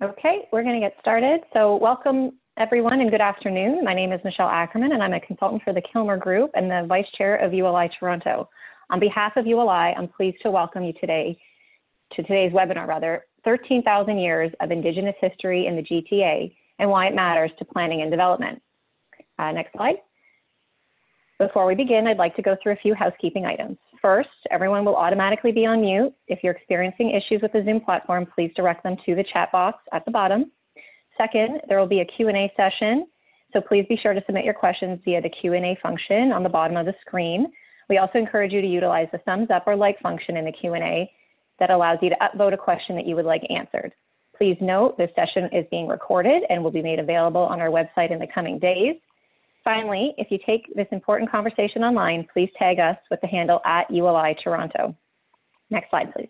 Okay, we're going to get started. So welcome everyone and good afternoon. My name is Michelle Ackerman and I'm a consultant for the Kilmer Group and the Vice Chair of ULI Toronto. On behalf of ULI, I'm pleased to welcome you today to today's webinar, 13,000 Years of Indigenous History in the GTA and Why It Matters to Planning and Development. Next slide. Before we begin, I'd like to go through a few housekeeping items. First, everyone will automatically be on mute. If you're experiencing issues with the Zoom platform, please direct them to the chat box at the bottom. Second, there will be a Q&A session, so please be sure to submit your questions via the Q&A function on the bottom of the screen. We also encourage you to utilize the thumbs up or like function in the Q&A that allows you to upvote a question that you would like answered. Please note this session is being recorded and will be made available on our website in the coming days. Finally, if you take this important conversation online, please tag us with the handle @ULI Toronto. Next slide, please.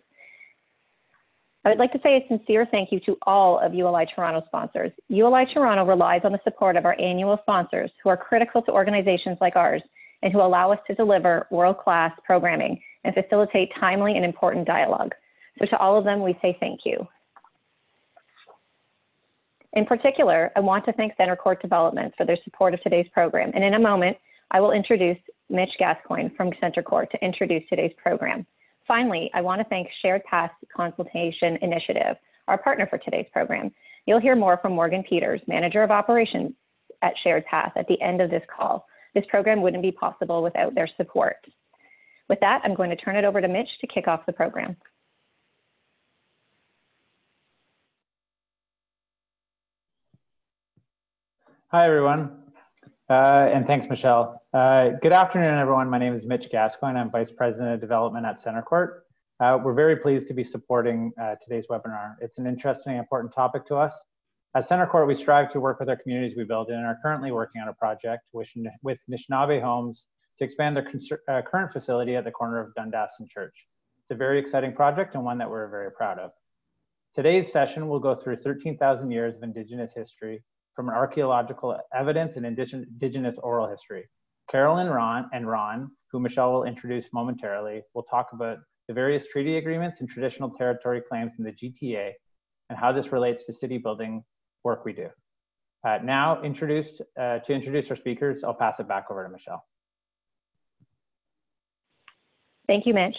I would like to say a sincere thank you to all of ULI Toronto sponsors. ULI Toronto relies on the support of our annual sponsors who are critical to organizations like ours and who allow us to deliver world-class programming and facilitate timely and important dialogue. So to all of them, we say thank you. In particular, I want to thank Center Court Development for their support of today's program. And in a moment, I will introduce Mitch Gascoigne from Center Court to introduce today's program. Finally, I want to thank Shared Path Consultation Initiative, our partner for today's program. You'll hear more from Morgan Peters, Manager of Operations at Shared Path, at the end of this call. This program wouldn't be possible without their support. With that, I'm going to turn it over to Mitch to kick off the program. Hi, everyone, and thanks, Michelle. Good afternoon, everyone. My name is Mitch Gascoigne. I'm Vice President of Development at Center Court. We're very pleased to be supporting today's webinar. It's an interesting and important topic to us. At Center Court, we strive to work with our communities we build in and are currently working on a project with Anishnaabeg Homes to expand their current facility at the corner of Dundas and Church. It's a very exciting project and one that we're very proud of. Today's session will go through 13,000 years of Indigenous history from an archaeological evidence and Indigenous oral history. Carolyn and Ron, who Michelle will introduce momentarily, will talk about the various treaty agreements and traditional territory claims in the GTA and how this relates to city building work we do. Now, to introduce our speakers, I'll pass it back over to Michelle. Thank you, Mitch.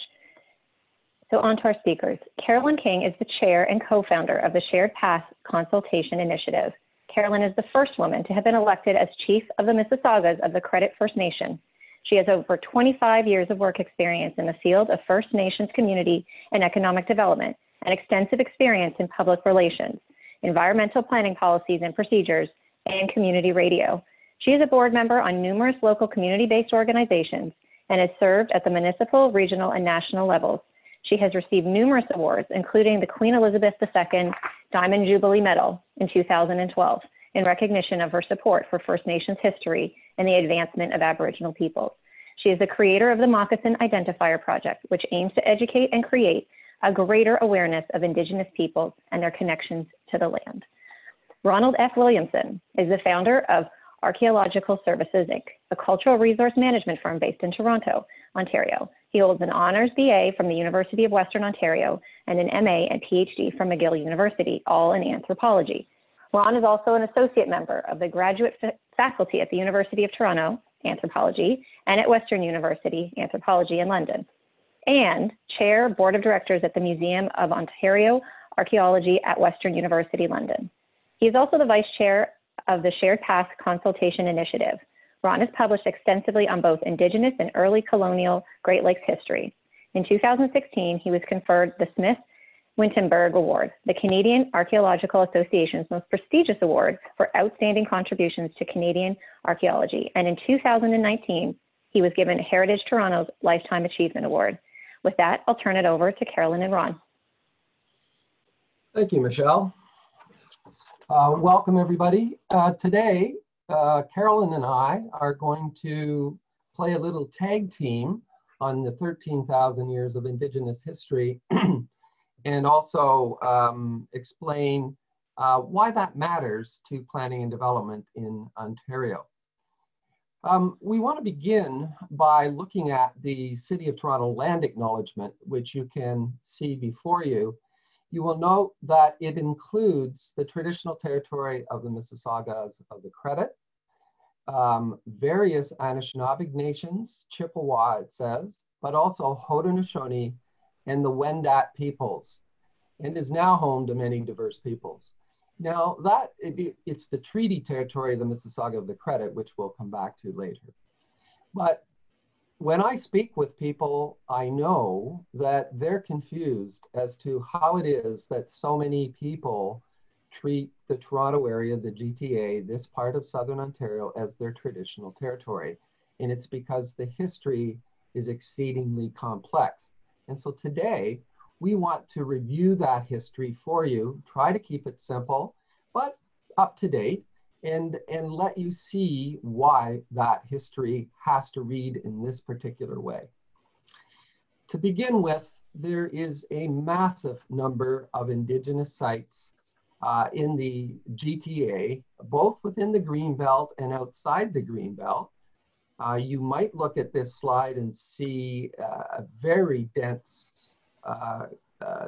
So on to our speakers. Carolyn King is the chair and co-founder of the Shared Path Consultation Initiative. Carolyn is the first woman to have been elected as Chief of the Mississaugas of the Credit First Nation. She has over 25 years of work experience in the field of First Nations community and economic development, and extensive experience in public relations, environmental planning policies and procedures, and community radio. She is a board member on numerous local community-based organizations and has served at the municipal, regional, and national levels. She has received numerous awards, including the Queen Elizabeth II Diamond Jubilee Medal in 2012, in recognition of her support for First Nations history and the advancement of Aboriginal peoples. She is the creator of the Moccasin Identifier Project, which aims to educate and create a greater awareness of Indigenous peoples and their connections to the land. Ronald F. Williamson is the founder of Archaeological Services Inc, a cultural resource management firm based in Toronto, Ontario. He holds an honors BA from the University of Western Ontario and an MA and PhD from McGill University, all in anthropology. Ron is also an associate member of the graduate faculty at the University of Toronto, anthropology, and at Western University, anthropology in London, and chair board of directors at the Museum of Ontario Archaeology at Western University, London. He is also the vice chair of the Shared Path Consultation Initiative. Ron has published extensively on both Indigenous and early colonial Great Lakes history. In 2016, he was conferred the Smith-Wintenberg Award, the Canadian Archaeological Association's most prestigious award for outstanding contributions to Canadian archaeology. And in 2019, he was given Heritage Toronto's Lifetime Achievement Award. With that, I'll turn it over to Carolyn and Ron. Thank you, Michelle. Welcome, everybody. Today, Carolyn and I are going to play a little tag team on the 13,000 years of Indigenous history and also explain why that matters to planning and development in Ontario. We want to begin by looking at the City of Toronto Land Acknowledgement, which you can see before you. You will note that it includes the traditional territory of the Mississaugas of the Credit, various Anishnaabeg nations, Chippewa it says, but also Haudenosaunee and the Wendat peoples, and is now home to many diverse peoples. Now it's the treaty territory of the Mississauga of the Credit, which we'll come back to later. But when I speak with people, I know that they're confused as to how it is that so many people treat the Toronto area, the GTA, this part of Southern Ontario, as their traditional territory. And it's because the history is exceedingly complex. And so today, we want to review that history for you, try to keep it simple, but up to date, and let you see why that history has to read in this particular way. To begin with, there is a massive number of Indigenous sites in the GTA, both within the Greenbelt and outside the Greenbelt. You might look at this slide and see a very dense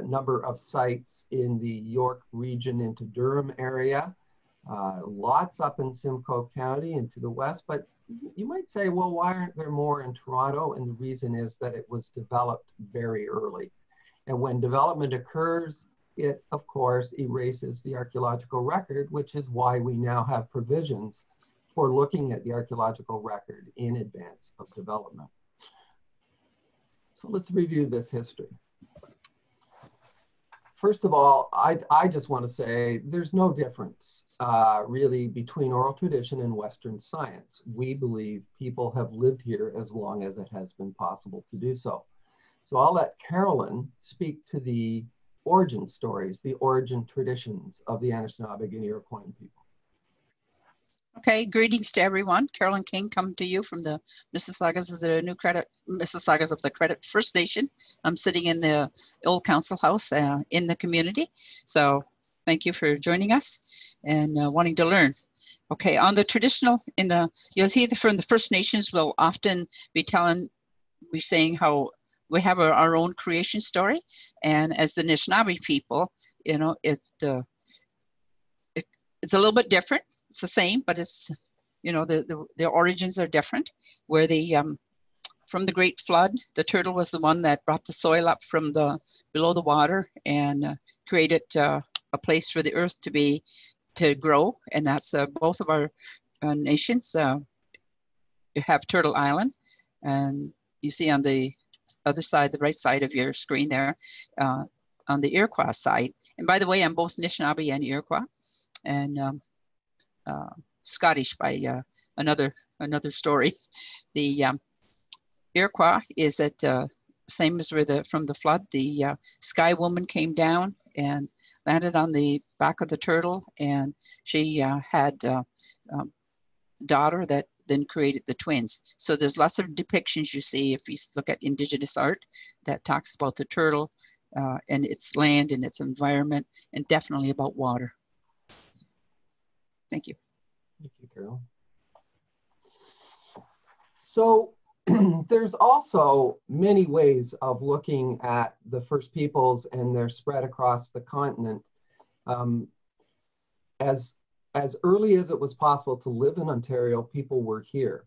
number of sites in the York region into Durham area, lots up in Simcoe County and to the west, but you might say, well, why aren't there more in Toronto? And the reason is that it was developed very early. And when development occurs, it, of course, erases the archaeological record, which is why we now have provisions for looking at the archaeological record in advance of development. So let's review this history. First of all, I just want to say there's no difference really between oral tradition and Western science. We believe people have lived here as long as it has been possible to do so. So I'll let Carolyn speak to the origin stories, the origin traditions of the Anishnaabeg and Iroquoian people. Okay, greetings to everyone. Carolyn King coming to you from the Mississaugas of the Mississaugas of the Credit First Nation. I'm sitting in the old council house in the community. So thank you for joining us and wanting to learn. Okay, on the traditional, you'll see from the First Nations will often be saying how we have our own creation story. And as the Anishinaabe people, you know, it's a little bit different. It's the same, but it's, you know, the origins are different. Where from the Great Flood, the turtle was the one that brought the soil up from below the water and created a place for the earth to grow. And that's both of our nations have Turtle Island, and you see on the other side, the right side of your screen there, on the Iroquois side. And by the way, I'm both Anishinaabe and Iroquois, and Scottish by another story. The Iroquois is that same as from the flood. The Sky Woman came down and landed on the back of the turtle, and she had a daughter that then created the twins. So there's lots of depictions you see if you look at Indigenous art that talks about the turtle and its land and its environment, and definitely about water. Thank you. Thank you, Carol. So there's also many ways of looking at the First Peoples and their spread across the continent. As early as it was possible to live in Ontario, people were here.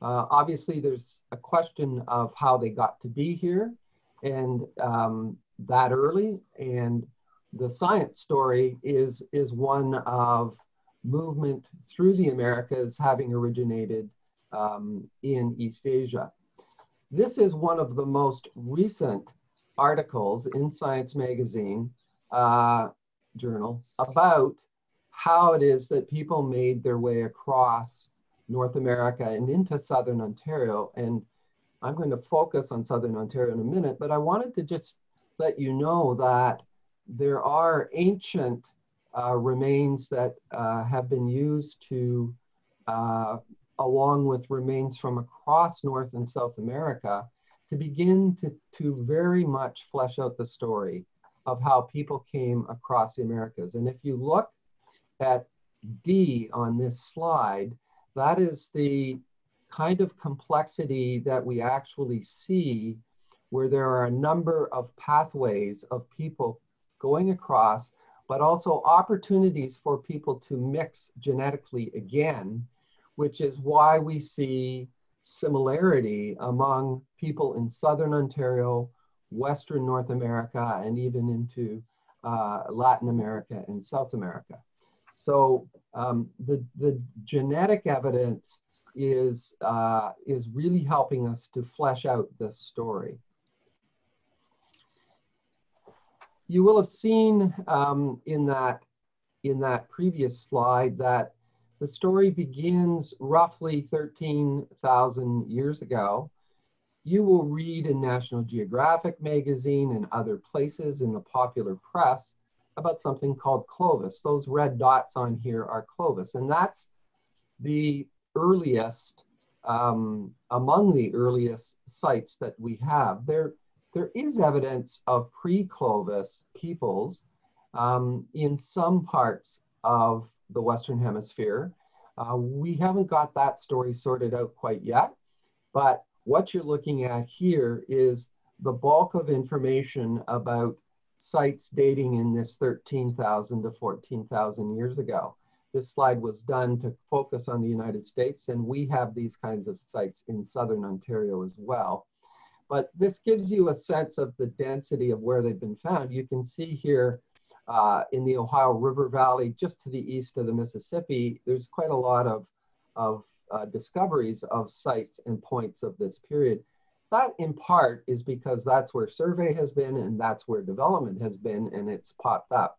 Obviously, there's a question of how they got to be here and that early. And the science story is one of movement through the Americas, having originated in East Asia. This is one of the most recent articles in Science Magazine journal about how it is that people made their way across North America and into Southern Ontario. And I'm going to focus on Southern Ontario in a minute, but I wanted to just let you know that there are ancient remains that have been used to, along with remains from across North and South America, to begin to very much flesh out the story of how people came across the Americas. And if you look at D on this slide, that is the kind of complexity that we actually see, where there are a number of pathways of people going across, but also opportunities for people to mix genetically again, which is why we see similarity among people in Southern Ontario, Western North America, and even into Latin America and South America. So the genetic evidence is really helping us to flesh out this story. You will have seen in that previous slide that the story begins roughly 13,000 years ago. You will read in National Geographic magazine and other places in the popular press about something called Clovis. Those red dots on here are Clovis, and that's the earliest, among the earliest sites that we have. There is evidence of pre-Clovis peoples in some parts of the Western Hemisphere. We haven't got that story sorted out quite yet, but what you're looking at here is the bulk of information about sites dating in this 13,000 to 14,000 years ago. This slide was done to focus on the United States, and we have these kinds of sites in Southern Ontario as well. But this gives you a sense of the density of where they've been found. You can see here in the Ohio River Valley, just to the east of the Mississippi, there's quite a lot of discoveries of sites and points of this period. That in part is because that's where survey has been and that's where development has been, and it's popped up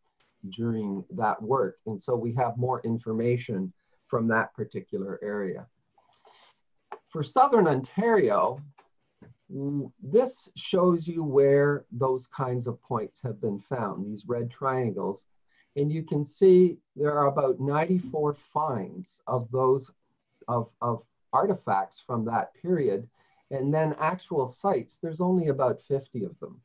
during that work. And so we have more information from that particular area. For Southern Ontario, this shows you where those kinds of points have been found, these red triangles. And you can see there are about 94 finds of those of artifacts from that period. And then actual sites, there's only about 50 of them.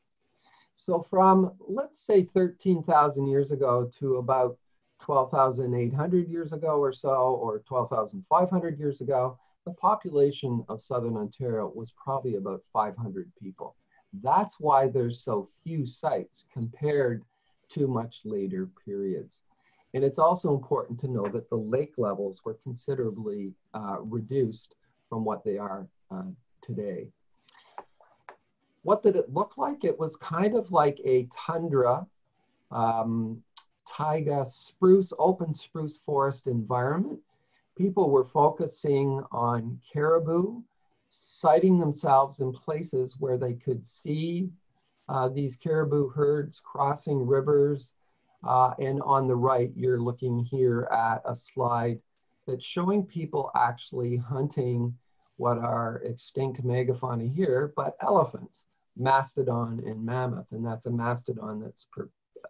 So from, let's say 13,000 years ago to about 12,800 years ago or so, or 12,500 years ago, the population of Southern Ontario was probably about 500 people. That's why there's so few sites compared to much later periods. And it's also important to know that the lake levels were considerably reduced from what they are today. What did it look like? It was kind of like a tundra, taiga, spruce, open spruce forest environment. People were focusing on caribou, siting themselves in places where they could see these caribou herds crossing rivers. And on the right, you're looking here at a slide that's showing people actually hunting what are extinct megafauna here, but elephants, mastodon and mammoth. And that's a mastodon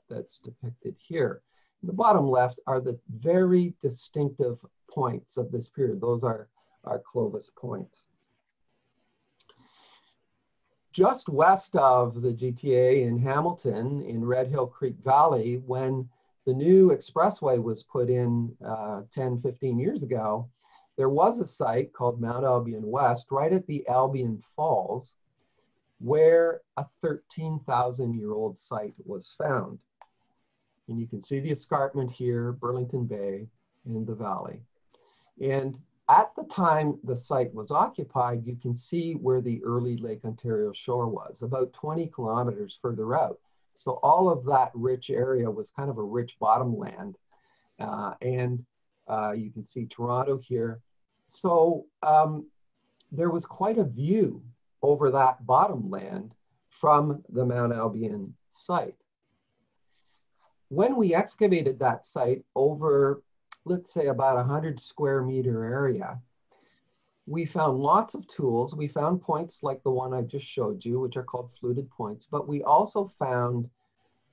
that's depicted here. In the bottom left are the very distinctive points of this period. Those are our Clovis points. Just west of the GTA in Hamilton, in Red Hill Creek Valley, when the new expressway was put in 10, 15 years ago, there was a site called Mount Albion West, right at the Albion Falls, where a 13,000-year-old site was found. And you can see the escarpment here, Burlington Bay, in the valley. And at the time the site was occupied, you can see where the early Lake Ontario shore was, about 20 kilometers further out. So all of that rich area was kind of a rich bottomland. You can see Toronto here. So there was quite a view over that bottomland from the Mount Albion site. When we excavated that site over, let's say, about 100 square meter area, we found lots of tools. We found points like the one I just showed you, which are called fluted points, but we also found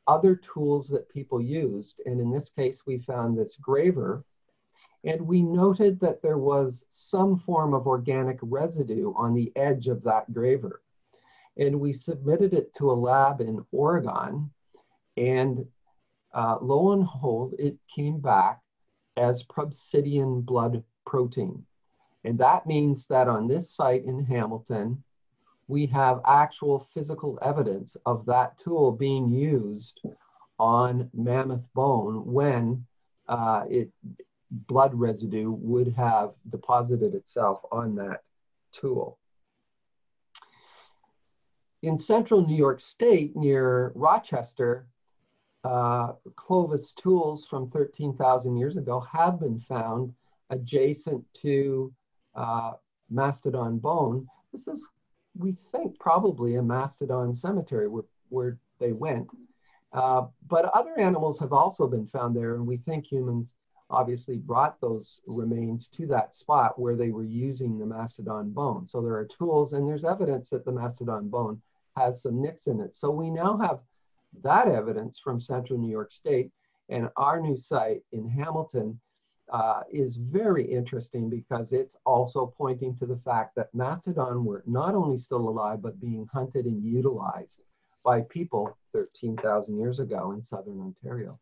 other tools that people used. And in this case, we found this graver, and we noted that there was some form of organic residue on the edge of that graver. And we submitted it to a lab in Oregon, and lo and behold, it came back as Proboscidean blood protein. And that means that on this site in Hamilton, we have actual physical evidence of that tool being used on mammoth bone when blood residue would have deposited itself on that tool. In central New York State, near Rochester, Clovis tools from 13,000 years ago have been found adjacent to mastodon bone. This is, we think, probably a mastodon cemetery where they went. But other animals have also been found there, and we think humans obviously brought those remains to that spot where they were using the mastodon bone. So there are tools, and there's evidence that the mastodon bone has some nicks in it. So we now have that evidence from central New York State, and our new site in Hamilton is very interesting because it's also pointing to the fact that mastodon were not only still alive, but being hunted and utilized by people 13,000 years ago in southern Ontario.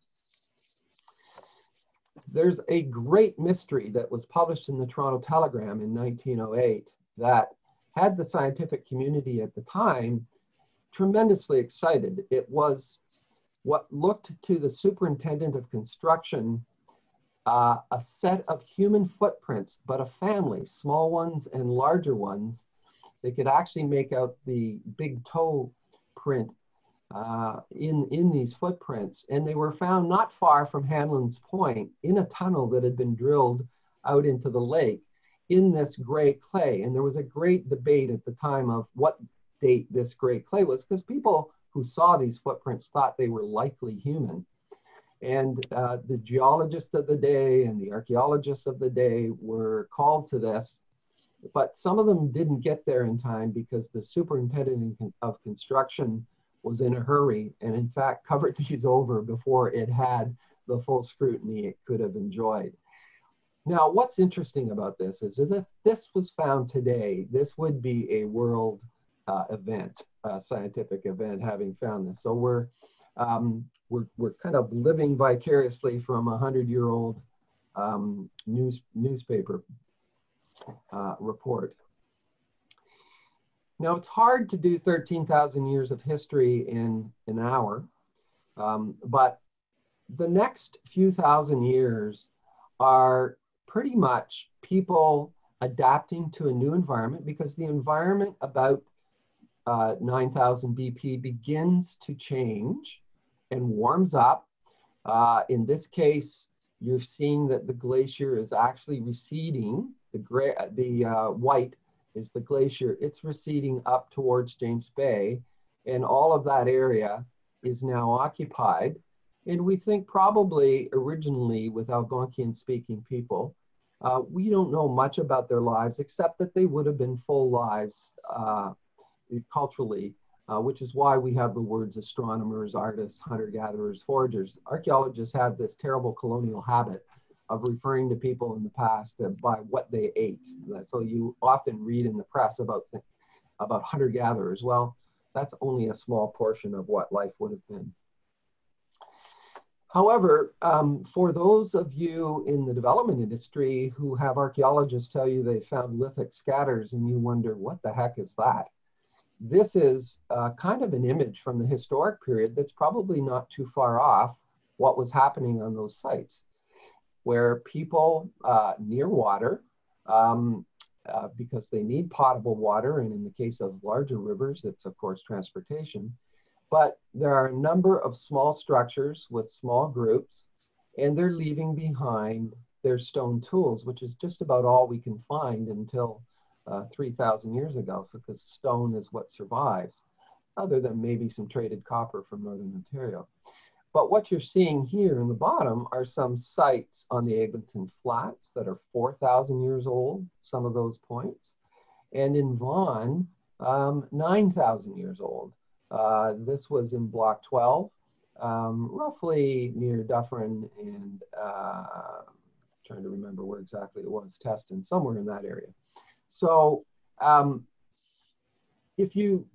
There's a great mystery that was published in the Toronto Telegram in 1908 that had the scientific community at the time tremendously excited. It was what looked to the superintendent of construction a set of human footprints, but a family, small ones and larger ones. They could actually make out the big toe print in these footprints. And they were found not far from Hanlon's Point in a tunnel that had been drilled out into the lake in this gray clay. And there was a great debate at the time of what date this gray clay was, because people who saw these footprints thought they were likely human. And the geologists of the day and the archaeologists of the day were called to this, but some of them didn't get there in time because the superintendent of construction was in a hurry and in fact covered these over before it had the full scrutiny it could have enjoyed. Now, what's interesting about this is that if this was found today, this would be a world event, a scientific event, having found this. So we're kind of living vicariously from a 100-year-old newspaper report. Now, it's hard to do 13,000 years of history in an hour, but the next few thousand years are pretty much people adapting to a new environment, because the environment about 9,000 BP begins to change and warms up. In this case, you're seeing that the glacier is actually receding. The white is the glacier. It's receding up towards James Bay, and all of that area is now occupied. And we think probably originally with Algonquian speaking people. We don't know much about their lives except that they would have been full lives culturally, which is why we have the words astronomers, artists, hunter-gatherers, foragers. Archaeologists have this terrible colonial habit of referring to people in the past by what they ate. So you often read in the press about hunter-gatherers. Well, that's only a small portion of what life would have been. However, for those of you in the development industry who have archaeologists tell you they found lithic scatters and you wonder, what the heck is that? This is kind of an image from the historic period that's probably not too far off what was happening on those sites, where people near water, because they need potable water, and in the case of larger rivers, it's of course transportation, but there are a number of small structures with small groups, and they're leaving behind their stone tools, which is just about all we can find until 3,000 years ago. So, because stone is what survives, other than maybe some traded copper from Northern Ontario. But what you're seeing here in the bottom are some sites on the Eglinton Flats that are 4,000 years old, some of those points. And in Vaughan, 9,000 years old. This was in Block 12, roughly near Dufferin and trying to remember where exactly it was, Teston, somewhere in that area. So if you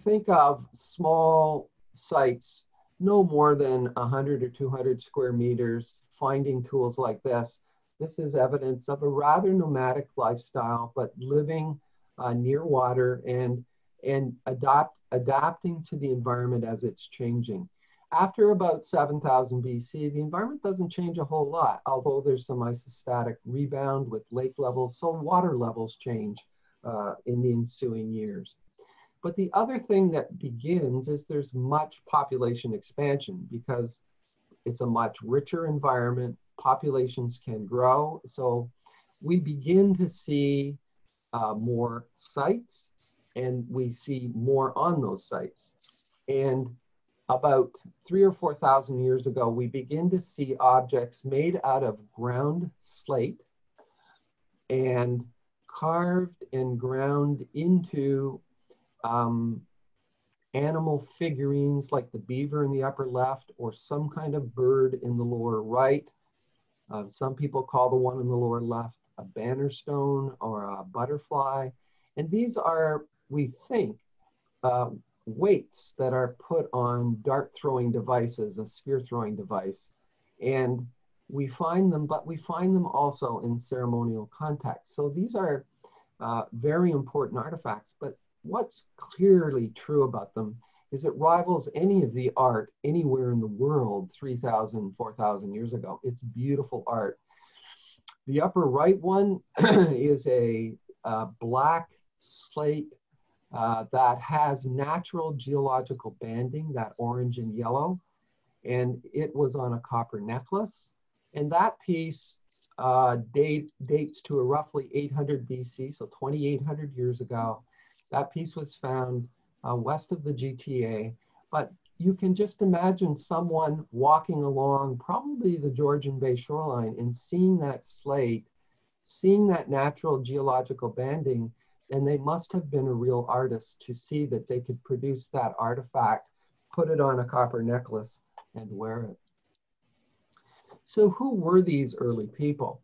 think of small sites, no more than 100 or 200 square meters, finding tools like this, this is evidence of a rather nomadic lifestyle, but living near water and adapting to the environment as it's changing. After about 7,000 BC, the environment doesn't change a whole lot, although there's some isostatic rebound with lake levels, so water levels change in the ensuing years. But the other thing that begins is there's much population expansion because it's a much richer environment, populations can grow. So we begin to see more sites, and we see more on those sites. And about 3,000 or 4,000 years ago, we begin to see objects made out of ground slate and carved and ground into animal figurines like the beaver in the upper left or some kind of bird in the lower right. Some people call the one in the lower left a banner stone or a butterfly. And these are, we think, weights that are put on dart throwing devices, a spear throwing device. And we find them, but we find them also in ceremonial context. So these are very important artifacts, but what's clearly true about them is it rivals any of the art anywhere in the world 3,000, 4,000 years ago. It's beautiful art. The upper right one is a black slate that has natural geological banding, that orange and yellow, and it was on a copper necklace. And that piece dates to a roughly 800 BC, so 2,800 years ago. That piece was found west of the GTA, but you can just imagine someone walking along probably the Georgian Bay shoreline and seeing that slate, seeing that natural geological banding, and they must have been a real artist to see that they could produce that artifact, put it on a copper necklace, and wear it. So who were these early people?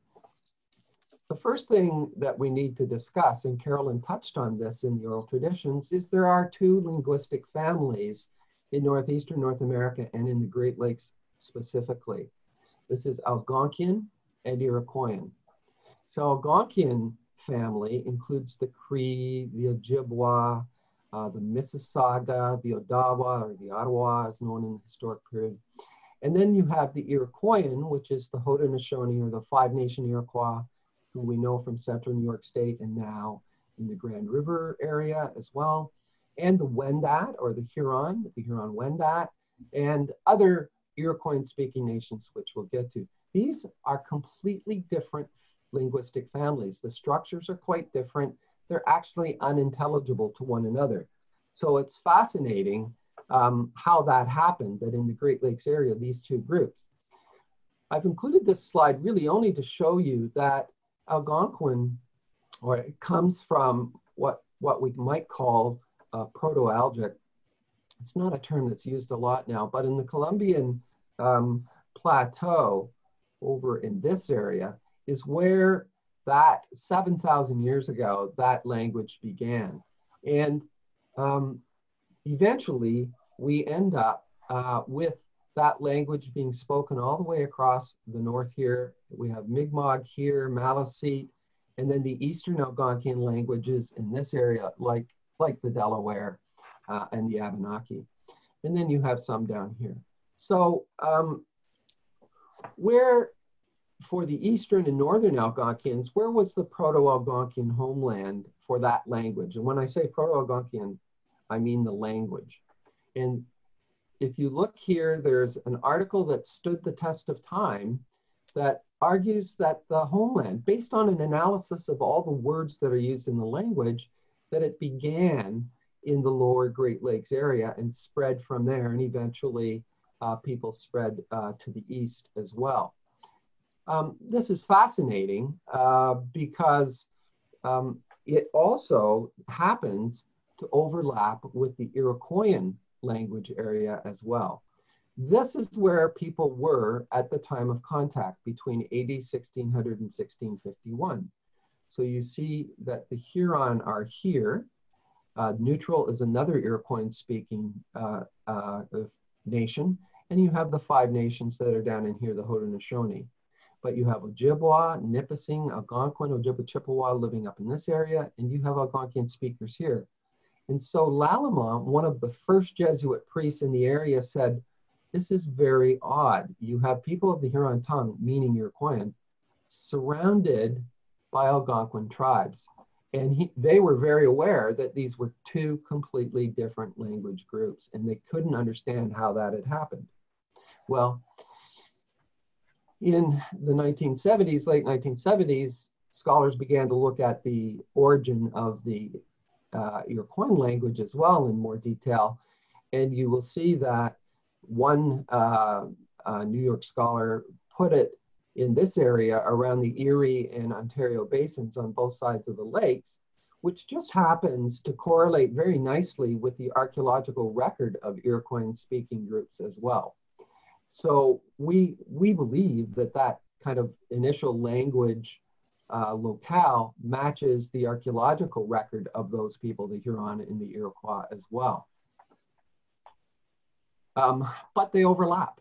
The first thing that we need to discuss, and Carolyn touched on this in the oral traditions, is there are two linguistic families in northeastern North America and in the Great Lakes specifically. This is Algonquian and Iroquoian. So Algonquian family includes the Cree, the Ojibwa, the Mississauga, the Odawa, or the Ottawa as known in the historic period. And then you have the Iroquoian, which is the Haudenosaunee or the Five Nation Iroquois, who we know from central New York State and now in the Grand River area as well, and the Wendat or the Huron Wendat, and other Iroquoian speaking nations, which we'll get to. These are completely different linguistic families. The structures are quite different. They're actually unintelligible to one another. So it's fascinating how that happened, that in the Great Lakes area, these two groups. I've included this slide really only to show you that Algonquin, or it comes from what we might call Proto-Algic. It's not a term that's used a lot now, but in the Columbian Plateau over in this area is where that 7,000 years ago, that language began. And eventually we end up with that language being spoken all the way across the north here. We have Mi'kmaq here, Maliseet, and then the Eastern Algonquian languages in this area, like the Delaware and the Abenaki. And then you have some down here. So where, for the Eastern and Northern Algonquians, where was the Proto-Algonquian homeland for that language? And when I say Proto-Algonquian, I mean the language. And if you look here, there's an article that stood the test of time that argues that the homeland, based on an analysis of all the words that are used in the language, that it began in the lower Great Lakes area and spread from there, and eventually people spread to the east as well. This is fascinating because it also happens to overlap with the Iroquoian language area as well. This is where people were at the time of contact between AD 1600 and 1651. So you see that the Huron are here. Neutral is another Iroquoian speaking nation. And you have the five nations that are down in here, the Haudenosaunee. But you have Ojibwa, Nipissing, Algonquin, Ojibwa, Chippewa living up in this area, and you have Algonquian speakers here. And so Lallemant, one of the first Jesuit priests in the area, said, this is very odd. You have people of the Huron tongue, meaning Iroquoian, surrounded by Algonquin tribes. And they were very aware that these were two completely different language groups, and they couldn't understand how that had happened. Well, in the 1970s, late 1970s, scholars began to look at the origin of the Iroquoian language as well in more detail. And you will see that one New York scholar put it in this area around the Erie and Ontario basins on both sides of the lakes, which just happens to correlate very nicely with the archaeological record of Iroquoian speaking groups as well. So we believe that that kind of initial language locale matches the archaeological record of those people, the Huron and the Iroquois as well. But they overlap.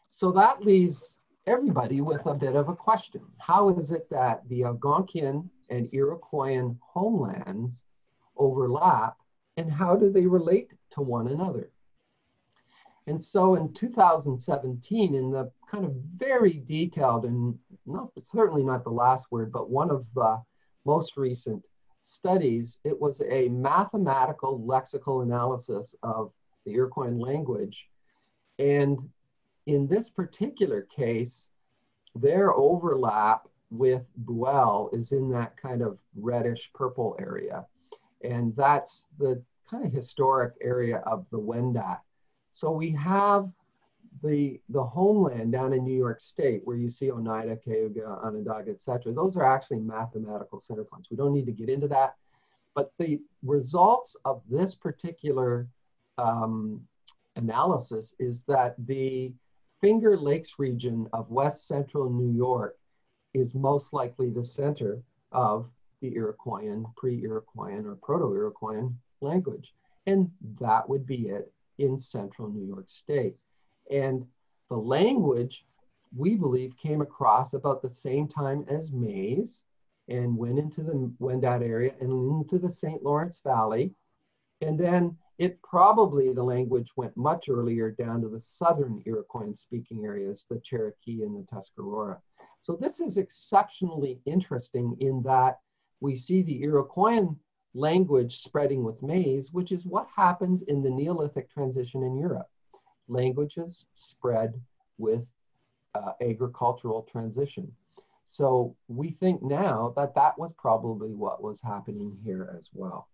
So that leaves everybody with a bit of a question. How is it that the Algonquian and Iroquoian homelands overlap, and how do they relate to one another? And so in 2017, in the kind of very detailed, and certainly not the last word, but one of the most recent studies, it was a mathematical lexical analysis of the Iroquoian language. And in this particular case, their overlap with Buell is in that kind of reddish purple area. And that's the kind of historic area of the Wendat. So we have the homeland down in New York State where you see Oneida, Cayuga, Onondaga, et cetera. Those are actually mathematical center points. We don't need to get into that. But the results of this particular analysis is that the Finger Lakes region of West Central New York is most likely the center of the Iroquoian, pre-Iroquoian, or Proto-Iroquoian language. And that would be it in central New York State. And the language, we believe, came across about the same time as maize and went into the Wendat area and into the St. Lawrence Valley. And then the language went much earlier down to the southern Iroquoian speaking areas, the Cherokee and the Tuscarora. So this is exceptionally interesting in that we see the Iroquoian language spreading with maize, which is what happened in the Neolithic transition in Europe. Languages spread with agricultural transition. So we think now that that was probably what was happening here as well.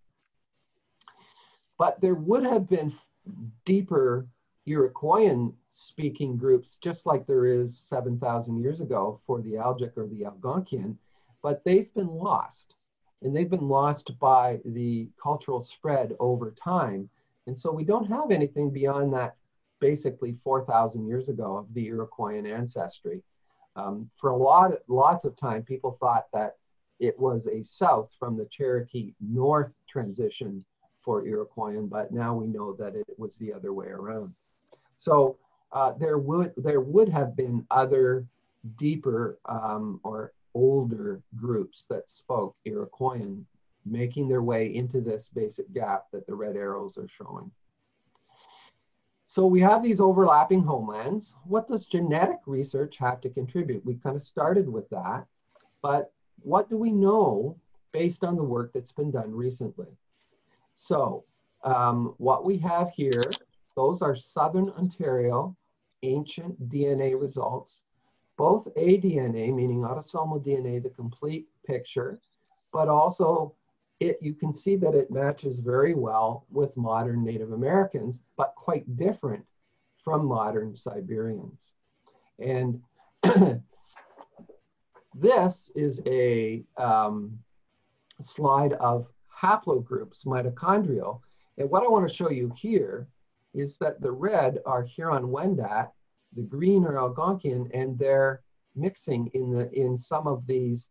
But there would have been deeper Iroquoian speaking groups, just like there is 7,000 years ago for the Algic or the Algonquian, but they've been lost. And they've been lost by the cultural spread over time. And so we don't have anything beyond that basically 4,000 years ago of the Iroquoian ancestry. For lots of time, people thought that it was a south from the Cherokee north transition for Iroquoian, but now we know that it was the other way around. So there would have been other deeper or older groups that spoke Iroquoian, making their way into this basic gap that the red arrows are showing. So we have these overlapping homelands. What does genetic research have to contribute? We kind of started with that, but what do we know based on the work that's been done recently? So what we have here, those are Southern Ontario ancient DNA results, both aDNA, meaning autosomal DNA, the complete picture, but also you can see that it matches very well with modern Native Americans, but quite different from modern Siberians. And this is a slide of haplogroups, mitochondrial. And what I want to show you here is that the red are Huron-Wendat, the green are Algonquian, and they're mixing in some of these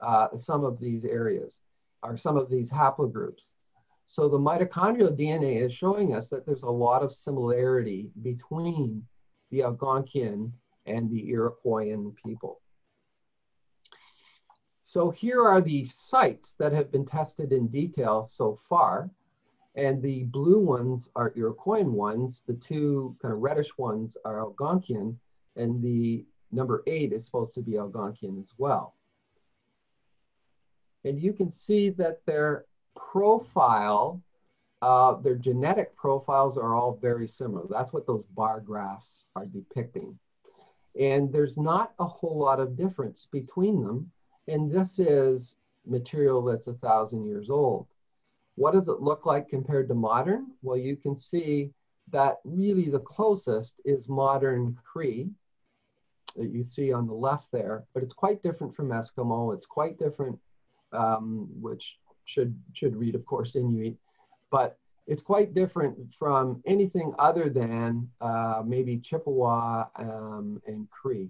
areas, or some of these haplogroups. So the mitochondrial DNA is showing us that there's a lot of similarity between the Algonquian and the Iroquoian people. So here are the sites that have been tested in detail so far. And the blue ones are Iroquoian ones. The two kind of reddish ones are Algonquian, and the number 8 is supposed to be Algonquian as well. And you can see that their profile, their genetic profiles are all very similar. That's what those bar graphs are depicting. And there's not a whole lot of difference between them. And this is material that's 1,000 years old. What does it look like compared to modern? Well, you can see that really the closest is modern Cree that you see on the left there, but it's quite different from Eskimo. It's quite different, which should read, of course, Inuit, but it's quite different from anything other than maybe Chippewa and Cree.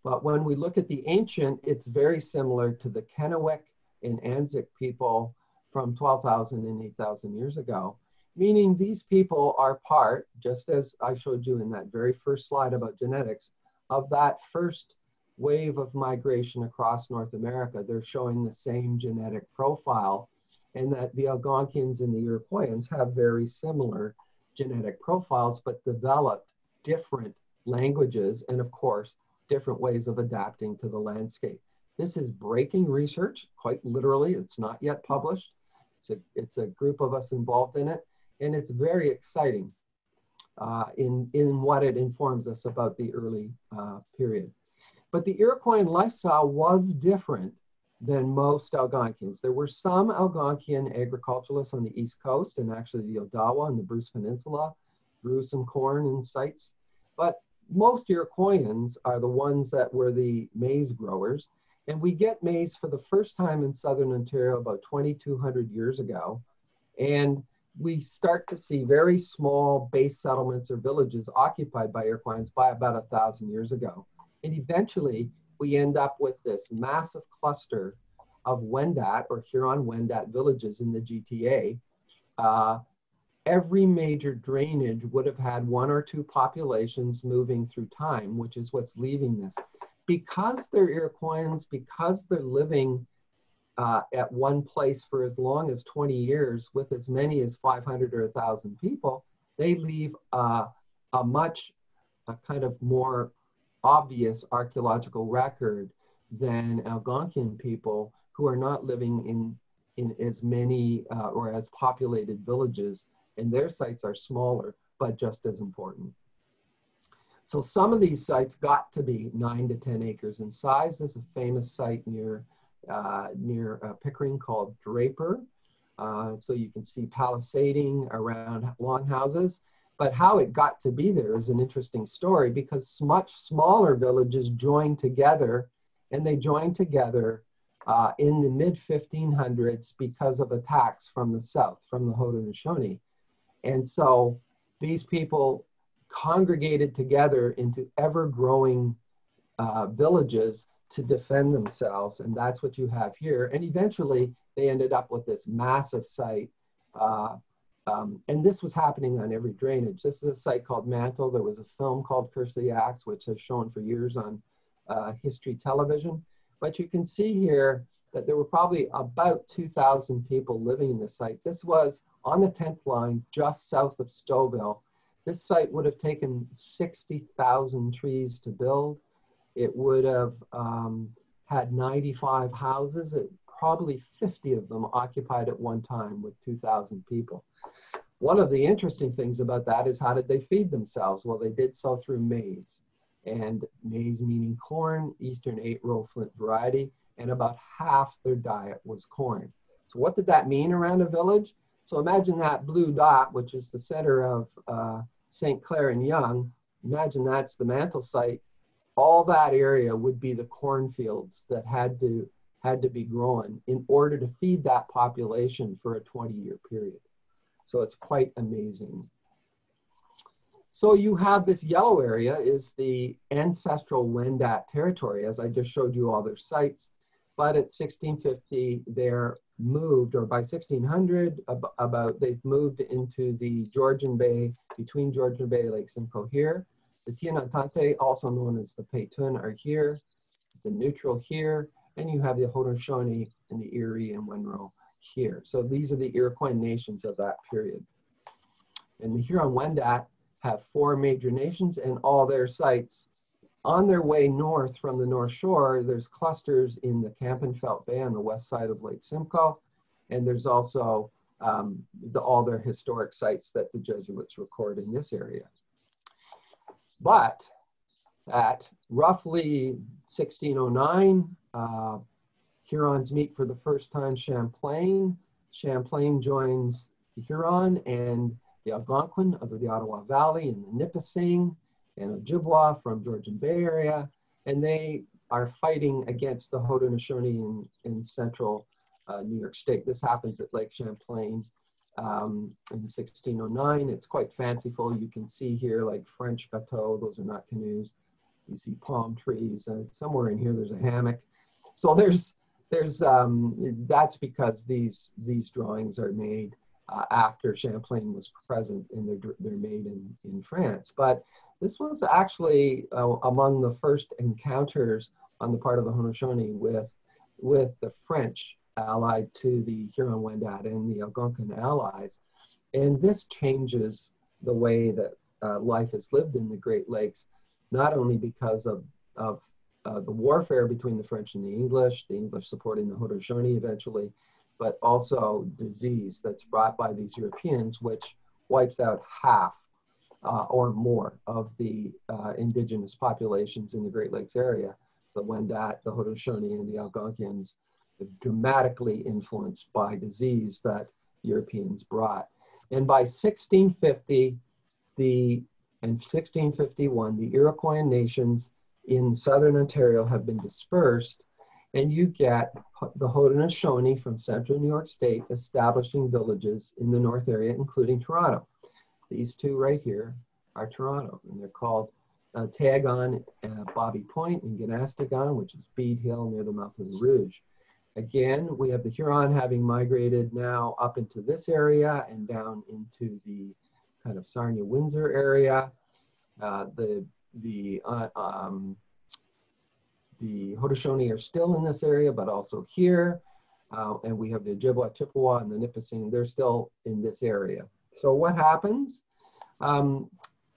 But when we look at the ancient, it's very similar to the Kennewick and Anzac people from 12,000 and 8,000 years ago, meaning these people are part, just as I showed you in that very first slide about genetics, of that first wave of migration across North America. They're showing the same genetic profile, and that the Algonquians and the Iroquoians have very similar genetic profiles, but developed different languages and, of course, different ways of adapting to the landscape. This is breaking research, quite literally. It's not yet published. It's a group of us involved in it, and it's very exciting in what it informs us about the early period. But the Iroquoian lifestyle was different than most Algonquians. There were some Algonquian agriculturalists on the East Coast, and actually the Odawa and the Bruce Peninsula grew some corn in sites. But most Iroquoians are the ones that were the maize growers. And we get maize for the first time in Southern Ontario about 2,200 years ago. And we start to see very small base settlements or villages occupied by Iroquoians by about 1,000 years ago. And eventually we end up with this massive cluster of Wendat or Huron-Wendat villages in the GTA. Every major drainage would have had 1 or 2 populations moving through time, which is what's leaving this. Because they're Iroquoians, because they're living at one place for as long as 20 years with as many as 500 or 1,000 people, they leave a kind of more obvious archaeological record than Algonquian people who are not living in as many or as populated villages, and their sites are smaller, but just as important. So some of these sites got to be 9 to 10 acres in size. There's a famous site near Pickering called Draper. So you can see palisading around longhouses. But how it got to be there is an interesting story, because much smaller villages joined together, and they joined together in the mid-1500s because of attacks from the south, from the Haudenosaunee. And so these people congregated together into ever-growing villages to defend themselves, and that's what you have here. And eventually they ended up with this massive site, and this was happening on every drainage. This is a site called Mantle. There was a film called Curse of the Axe, which has shown for years on history television. But you can see here that there were probably about 2,000 people living in this site. This was on the 10th line, just south of Stouffville. This site would have taken 60,000 trees to build. It would have had 95 houses, probably 50 of them occupied at one time with 2,000 people. One of the interesting things about that is, how did they feed themselves? Well, they did so through maize, and maize meaning corn, Eastern 8-row flint variety, and about half their diet was corn. So what did that mean around a village? So imagine that blue dot, which is the center of St. Clair and Yonge. Imagine that's the Mantle site. All that area would be the cornfields that had to be grown in order to feed that population for a 20-year period. So it's quite amazing. So you have this yellow area is the ancestral Wendat territory, as I just showed you all their sites. But at 1650, they're moved, or by 1600, they've moved into the Georgian Bay, between Georgian Bay, Lake Simcoe here. The Tianantante, also known as the Peytun, are here, the Neutral here, and you have the Haudenosaunee and the Erie and Wenroe here. So these are the Iroquoian nations of that period. And the Huron-Wendat have 4 major nations and all their sites. On their way north from the North Shore, there's clusters in the Kempenfelt Bay on the west side of Lake Simcoe. And there's also all their historic sites that the Jesuits record in this area. But at roughly 1609, Hurons meet for the first time Champlain. Champlain joins the Huron and the Algonquin of the Ottawa Valley and the Nipissing and Ojibwa from Georgian Bay Area. And they are fighting against the Haudenosaunee in central New York State. This happens at Lake Champlain in 1609. It's quite fanciful. You can see here like French bateaux. Those are not canoes. You see palm trees. Somewhere in here there's a hammock. So that's because these drawings are made after Champlain was present, and they're made in France. But this was actually among the first encounters on the part of the Haudenosaunee with the French allied to the Huron-Wendat and the Algonquin allies. And this changes the way that life is lived in the Great Lakes, not only because of the warfare between the French and the English supporting the Haudenosaunee eventually, but also disease that's brought by these Europeans, which wipes out half or more of the indigenous populations in the Great Lakes area. The Wendat, the Haudenosaunee, and the Algonquians are dramatically influenced by disease that Europeans brought. And by 1650 and 1651, the Iroquoian nations in southern Ontario have been dispersed, and you get the Haudenosaunee from central New York State establishing villages in the north area, including Toronto. These two right here are Toronto, and they're called Tayagon, Bobby Point, and Ganastagon, which is Bead Hill near the mouth of the Rouge. Again, we have the Huron having migrated now up into this area and down into the kind of Sarnia-Windsor area. The Haudenosaunee are still in this area, but also here. And we have the Ojibwa, Chippewa, and the Nipissing. They're still in this area. So what happens?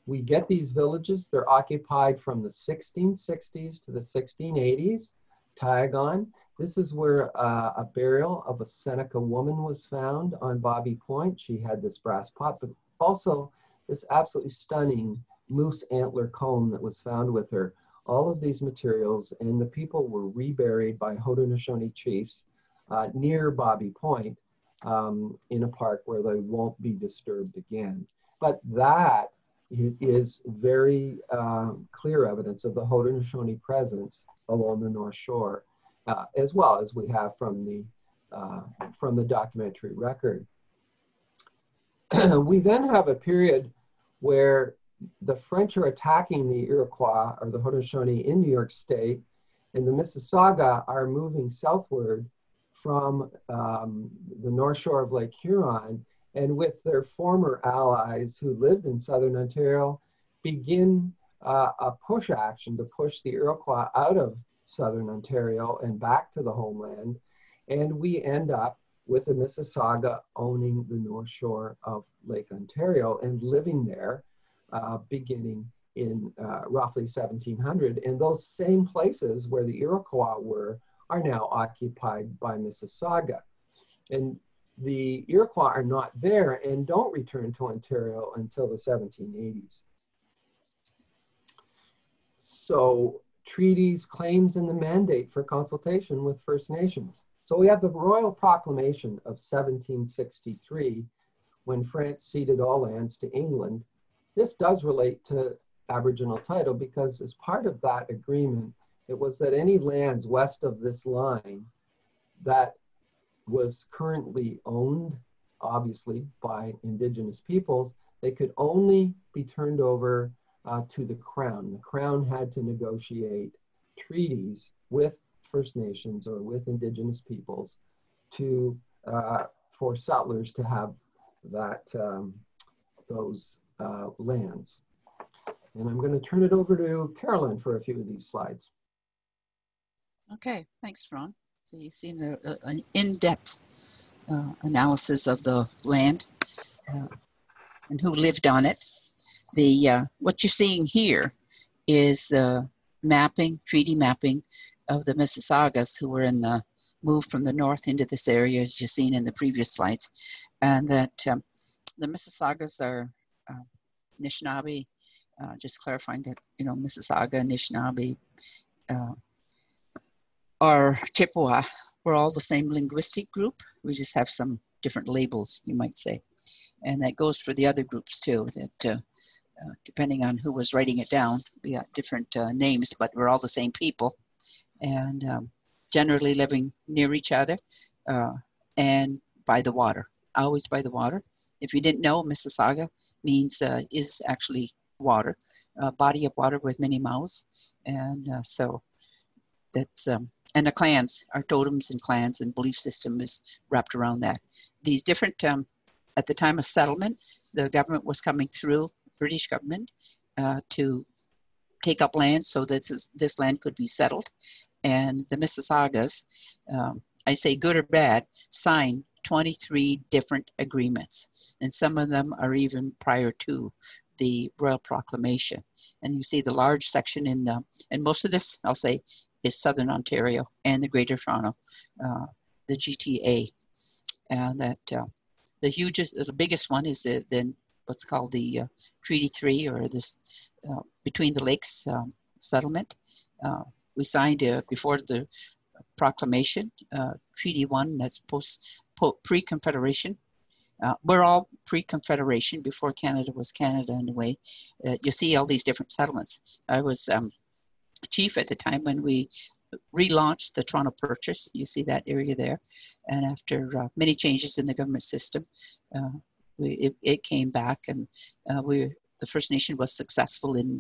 We get these villages. They're occupied from the 1660s to the 1680s. Tayagon. This is where a burial of a Seneca woman was found on Bobby Point. She had this brass pot, but also this absolutely stunning moose antler comb that was found with her. All of these materials, and the people were reburied by Haudenosaunee chiefs near Bobby Point in a park where they won't be disturbed again. But that is very clear evidence of the Haudenosaunee presence along the North Shore, as well as we have from the documentary record. We then have a period where the French are attacking the Iroquois or the Haudenosaunee in New York State, and the Mississaugas are moving southward from the North Shore of Lake Huron, and with their former allies who lived in southern Ontario, begin a push action to push the Iroquois out of southern Ontario and back to the homeland. And we end up with the Mississauga owning the North Shore of Lake Ontario and living there beginning in roughly 1700. And those same places where the Iroquois were are now occupied by Mississauga. And the Iroquois are not there and don't return to Ontario until the 1780s. So treaties, claims, and the mandate for consultation with First Nations. So we have the Royal Proclamation of 1763, when France ceded all lands to England. This does relate to Aboriginal title because as part of that agreement, it was that any lands west of this line that was currently owned, obviously, by Indigenous peoples, they could only be turned over to the Crown. The Crown had to negotiate treaties with First Nations or with Indigenous peoples to for settlers to have that those lands. And I'm going to turn it over to Carolyn for a few of these slides. Okay, thanks, Ron. So you've seen an in-depth analysis of the land and who lived on it. What you're seeing here is mapping, treaty mapping of the Mississaugas, who were in the move from the north into this area, as you've seen in the previous slides, and that the Mississaugas are Anishinaabe. Just clarifying that, you know, Mississauga, Anishinaabe, or Chippewa, we're all the same linguistic group. We just have some different labels, you might say. And that goes for the other groups too, that depending on who was writing it down, we got different names, but we're all the same people. And generally living near each other and by the water, always by the water. If you didn't know, Mississauga means is actually water, a body of water with many mouths. And so that's, and the clans, our totems and clans and belief system is wrapped around that. These different, at the time of settlement, the government was coming through, British government, to take up land so that this land could be settled. And the Mississaugas, I say good or bad, signed 23 different agreements. And some of them are even prior to the Royal Proclamation. And you see the large section in, and most of this, I'll say, is Southern Ontario and the Greater Toronto, the GTA. And that the biggest one is then what's called the Treaty 3, or this Between the Lakes settlement. We signed before the Proclamation, Treaty 1, that's pre-Confederation. We're all pre-Confederation, before Canada was Canada in a way. You see all these different settlements. I was chief at the time when we relaunched the Toronto Purchase. You see that area there. And after many changes in the government system, it came back, and the First Nation was successful in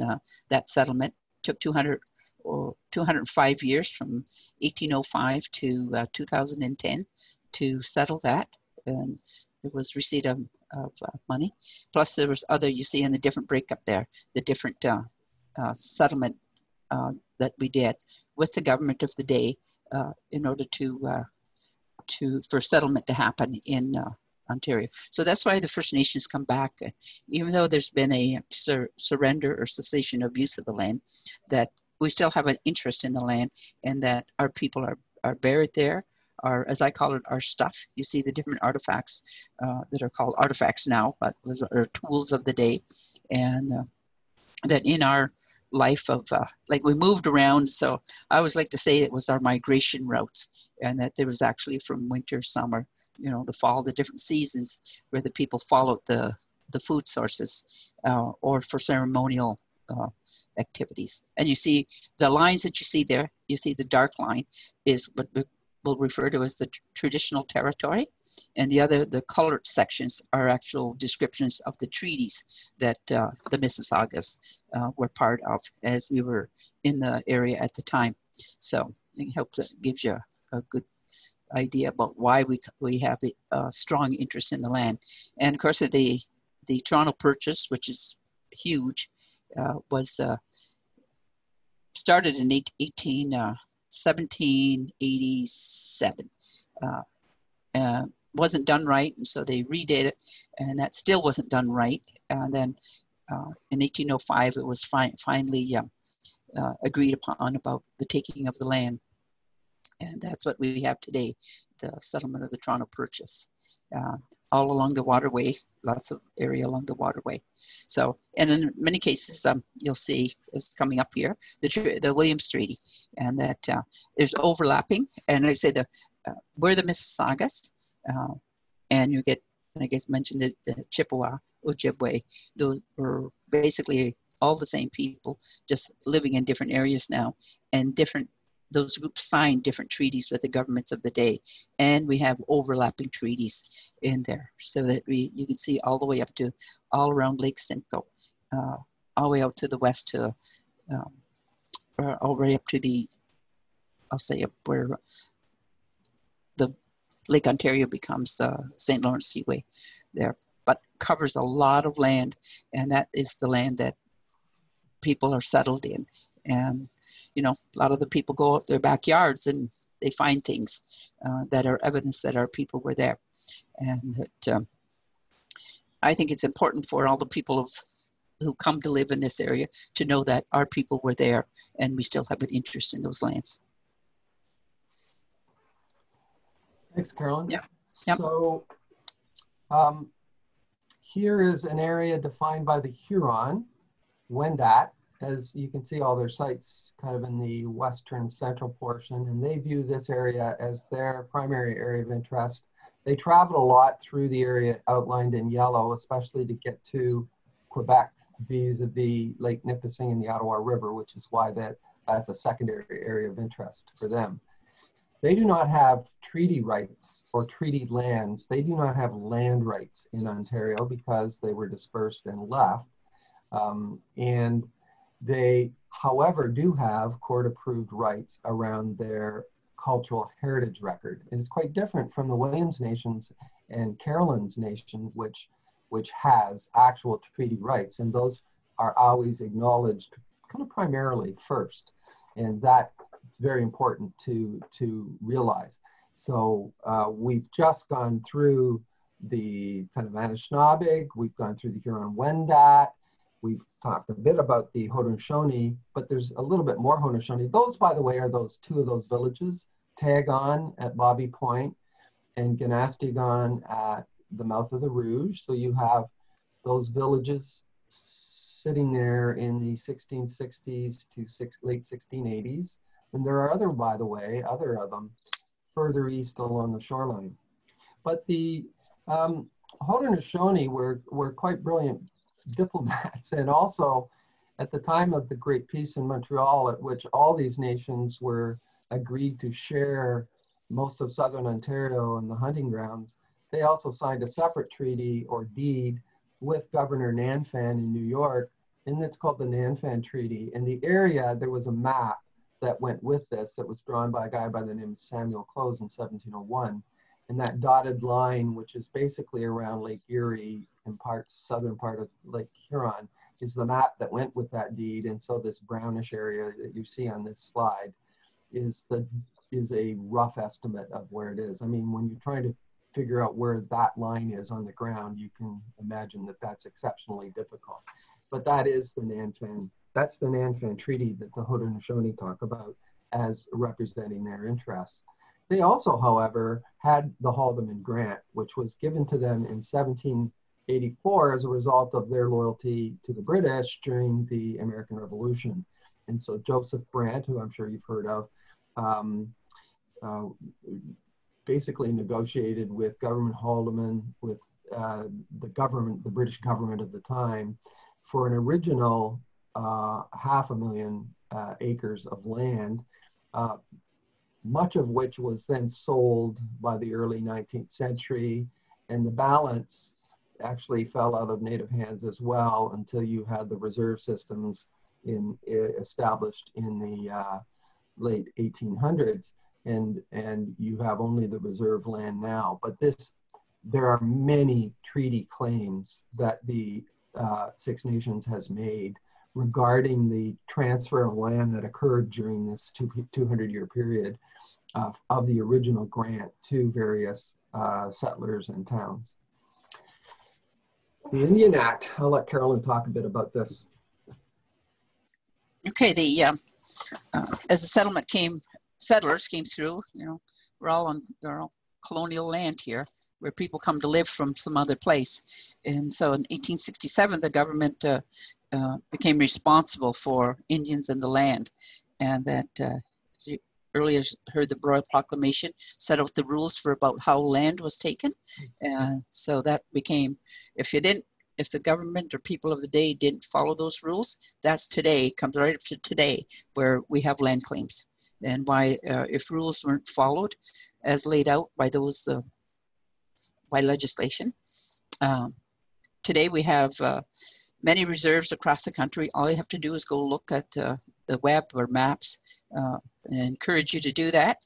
that settlement. Took 205 years from 1805 to 2010 to settle that, and it was receipt of money. Plus there was other, you see in the different breakup there, the different settlement that we did with the government of the day in order for settlement to happen in Ontario. So that's why the First Nations come back, even though there's been a surrender or cessation of use of the land, that we still have an interest in the land, and that our people are buried there, are, as I call it, our stuff. You see the different artifacts that are called artifacts now, but those are tools of the day. And that in our life of, like we moved around, so I always like to say it was our migration routes, and that there was actually from winter, summer, you know, the fall, the different seasons where the people followed the food sources or for ceremonial activities. And you see the lines that you see there, you see the dark line is what we'll refer to as the traditional territory, and the colored sections are actual descriptions of the treaties that the Mississaugas were part of as we were in the area at the time. So I hope that gives you a good idea about why we have a strong interest in the land. And of course the Toronto Purchase, which is huge, was started in 1787. Wasn't done right, and so they redid it, and that still wasn't done right. And then in 1805, it was finally agreed upon about the taking of the land. And that's what we have today, the settlement of the Toronto Purchase. All along the waterway, lots of area along the waterway. So, and in many cases, you'll see, it's coming up here, the Williams Treaty, and that there's overlapping. And I say we're the Mississaugas, and you get, I guess, mentioned the Chippewa, Ojibwe. Those were basically all the same people, just living in different areas now, and those groups signed different treaties with the governments of the day, and we have overlapping treaties in there, so that you can see all the way up to all around Lake Simcoe, all the way out to the west to all the way up to I'll say up where the Lake Ontario becomes St. Lawrence Seaway there, but covers a lot of land, and that is the land that people are settled in. And you know, a lot of the people go out their backyards and they find things that are evidence that our people were there. And that, I think it's important for all the people who come to live in this area to know that our people were there and we still have an interest in those lands. Thanks, Carolyn. Yeah. So here is an area defined by the Huron, Wendat. As you can see, all their sites kind of in the western central portion, and they view this area as their primary area of interest. They traveled a lot through the area outlined in yellow, especially to get to Quebec vis-a-vis Lake Nipissing and the Ottawa River, which is why that's a secondary area of interest for them. They do not have treaty rights or treaty lands. They do not have land rights in Ontario because they were dispersed and left. And they, however, do have court-approved rights around their cultural heritage record. And it's quite different from the Williams Nations and Carolyn's Nation, which has actual treaty rights. And those are always acknowledged kind of primarily first. And that it's very important to realize. So we've just gone through the kind of Anishnaabeg, we've gone through the Huron Wendat, we've talked a bit about the Haudenosaunee, but there's a little bit more Haudenosaunee. Those, by the way, are those two of those villages, Tagon at Bobby Point and Ganastigon at the mouth of the Rouge. So you have those villages sitting there in the 1660s to late 1680s. And there are other, by the way, other of them further east along the shoreline. But the Haudenosaunee were quite brilliant diplomats, and also at the time of the Great Peace in Montreal, at which all these nations were agreed to share most of southern Ontario and the hunting grounds, they also signed a separate treaty or deed with Governor Nanfan in New York, and it's called the Nanfan Treaty. In the area, there was a map that went with this that was drawn by a guy by the name of Samuel Close in 1701. And that dotted line, which is basically around Lake Erie and southern part of Lake Huron, is the map that went with that deed. And so this brownish area that you see on this slide is a rough estimate of where it is. I mean, when you're trying to figure out where that line is on the ground, you can imagine that that's exceptionally difficult. But that is the Nanfan. That's the Nanfan Treaty that the Haudenosaunee talk about as representing their interests. They also, however, had the Haldimand Grant, which was given to them in 1784 as a result of their loyalty to the British during the American Revolution. And so Joseph Brant, who I'm sure you've heard of, basically negotiated with Government Haldimand, with the British government of the time, for an original 500,000 acres of land, much of which was then sold by the early 19th century, and the balance actually fell out of native hands as well until you had the reserve systems established in the late 1800s, and you have only the reserve land now. But there are many treaty claims that the Six Nations has made regarding the transfer of land that occurred during this 200-year period of the original grant to various settlers and towns. The Indian Act, I'll let Carolyn talk a bit about this. Okay, as the settlers came through, you know, we're all on colonial land here, where people come to live from some other place. And so in 1867, the government became responsible for Indians and the land. And that, as you earlier heard, the Royal Proclamation set out the rules for about how land was taken. And so that became, if the government or people of the day didn't follow those rules, that's today, comes right up to today, where we have land claims. And why, if rules weren't followed as laid out by those, by legislation. Today we have many reserves across the country. All you have to do is go look at the web or maps, and I encourage you to do that,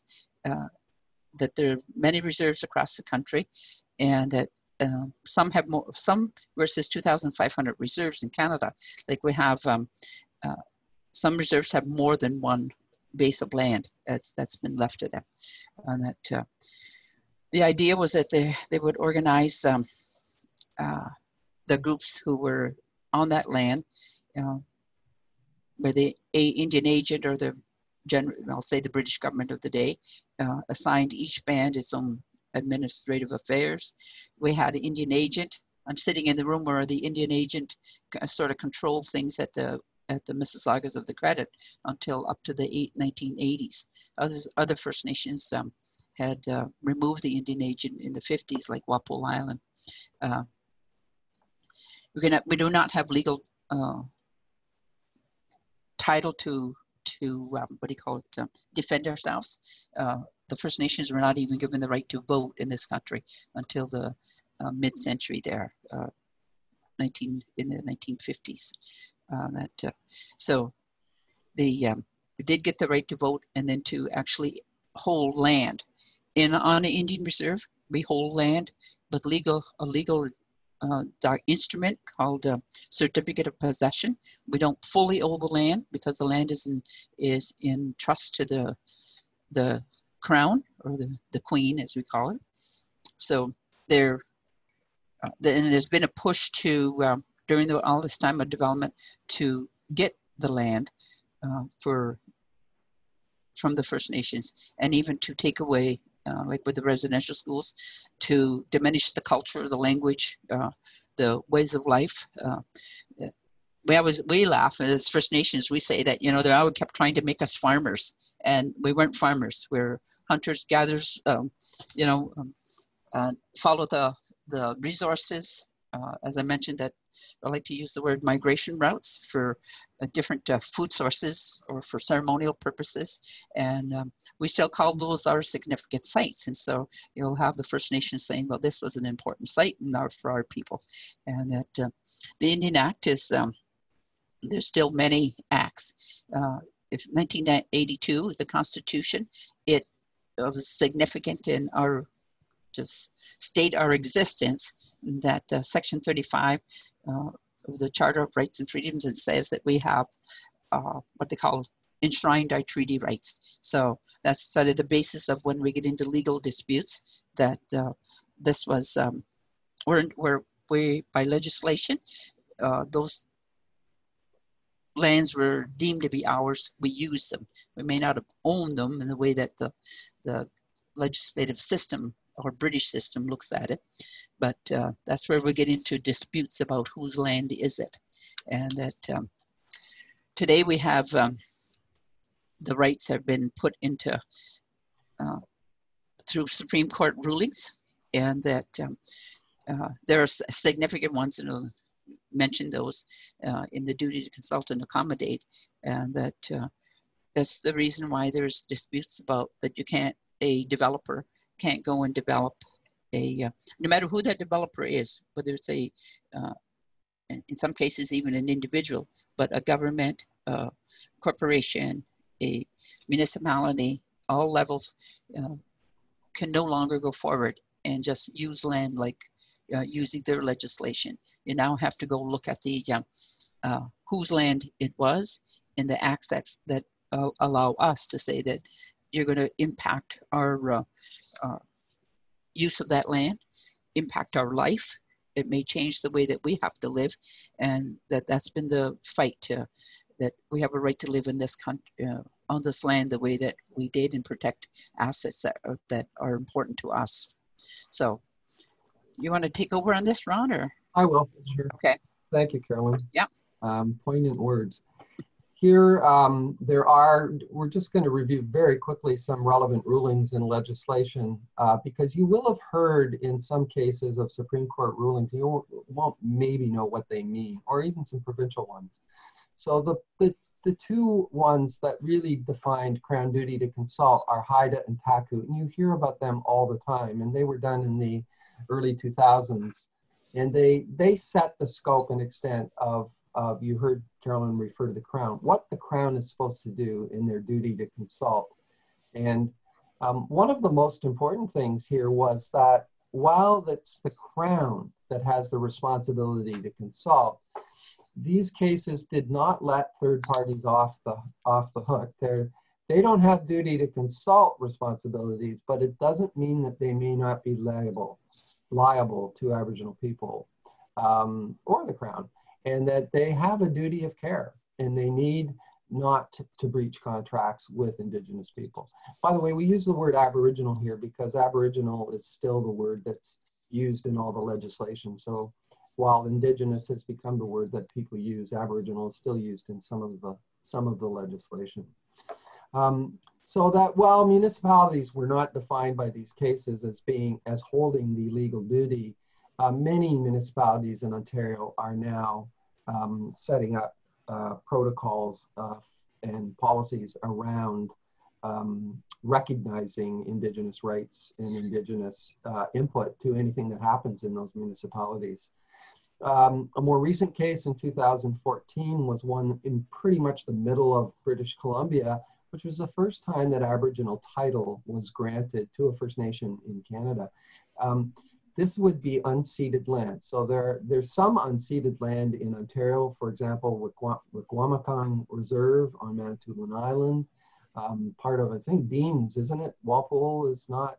that there are many reserves across the country, and that some have more, some versus 2,500 reserves in Canada. Like we have, some reserves have more than one base of land that's been left to them. And that the idea was that they would organize the groups who were on that land, where the Indian agent or the I'll say the British government of the day, assigned each band its own administrative affairs. We had an Indian agent. I'm sitting in the room where the Indian agent sort of controlled things at the Mississaugas of the Credit until up to the 1980s. Other First Nations had removed the Indian agent in the 50s, like Walpole Island. We do not have legal title to what do you call it, defend ourselves. The First Nations were not even given the right to vote in this country until the mid-century there, in the 1950s. So we did get the right to vote, and then to actually hold land. On the Indian Reserve, we hold land, but a legal instrument called Certificate of Possession. We don't fully own the land because the land is in trust to the Crown, or the Queen, as we call it. So there's been a push to during all this time of development to get the land from the First Nations, and even to take away, like with the residential schools, to diminish the culture, the language, the ways of life. We laugh as First Nations. We say that, they always kept trying to make us farmers, and we weren't farmers. We're hunters, gatherers. Follow the resources. As I mentioned, that I like to use the word migration routes for different food sources or for ceremonial purposes. And we still call those our significant sites. And so you'll have the First Nations saying, well, this was an important site for our people. And that the Indian Act is, there's still many acts. If 1982, the Constitution, it was significant in our just state our existence, that Section 35 of the Charter of Rights and Freedoms, it says that we have what they call enshrined our treaty rights. So that's sort of the basis of when we get into legal disputes, that this was, where we, by legislation, those lands were deemed to be ours. We used them. We may not have owned them in the way that the legislative system or British system looks at it, but that's where we get into disputes about whose land is it. And that today we have the rights have been put into through Supreme Court rulings, and that there are significant ones, and I'll mention those in the duty to consult and accommodate, and that that's the reason why there's disputes about that a developer can't go and develop no matter who that developer is, whether it's in some cases even an individual, but a government, corporation, a municipality, all levels can no longer go forward and just use land like using their legislation. You now have to go look at the whose land it was, and the acts that allow us to say that you're going to impact our use of that land, impact our life. It may change the way that we have to live, and that's been the fight that we have a right to live in this country, on this land the way that we did, and protect assets that are important to us. So you want to take over on this, Ron, or? I will, sure. Okay. Thank you, Carolyn. Yeah. Poignant words. Here, we're just going to review very quickly some relevant rulings in legislation, because you will have heard in some cases of Supreme Court rulings, you won't maybe know what they mean, or even some provincial ones. So the two ones that really defined Crown duty to consult are Haida and Taku, and you hear about them all the time, and they were done in the early 2000s, and they set the scope and extent of you heard Carolyn refer to the Crown, what the Crown is supposed to do in their duty to consult. And one of the most important things here was that while it's the Crown that has the responsibility to consult, these cases did not let third parties off the hook. They don't have duty to consult responsibilities, but it doesn't mean that they may not be liable to Aboriginal people or the Crown, and that they have a duty of care, and they need not to breach contracts with Indigenous people. By the way, we use the word Aboriginal here because Aboriginal is still the word that's used in all the legislation. So while Indigenous has become the word that people use, Aboriginal is still used in some of the legislation. So that while municipalities were not defined by these cases as holding the legal duty, many municipalities in Ontario are now setting up protocols and policies around recognizing Indigenous rights and Indigenous input to anything that happens in those municipalities. A more recent case in 2014 was one in pretty much the middle of British Columbia, which was the first time that Aboriginal title was granted to a First Nation in Canada. This would be unceded land. So there's some unceded land in Ontario, for example, Wikwamakan Reserve on Manitoulin Island, part of, I think, Deans, isn't it? Walpole is not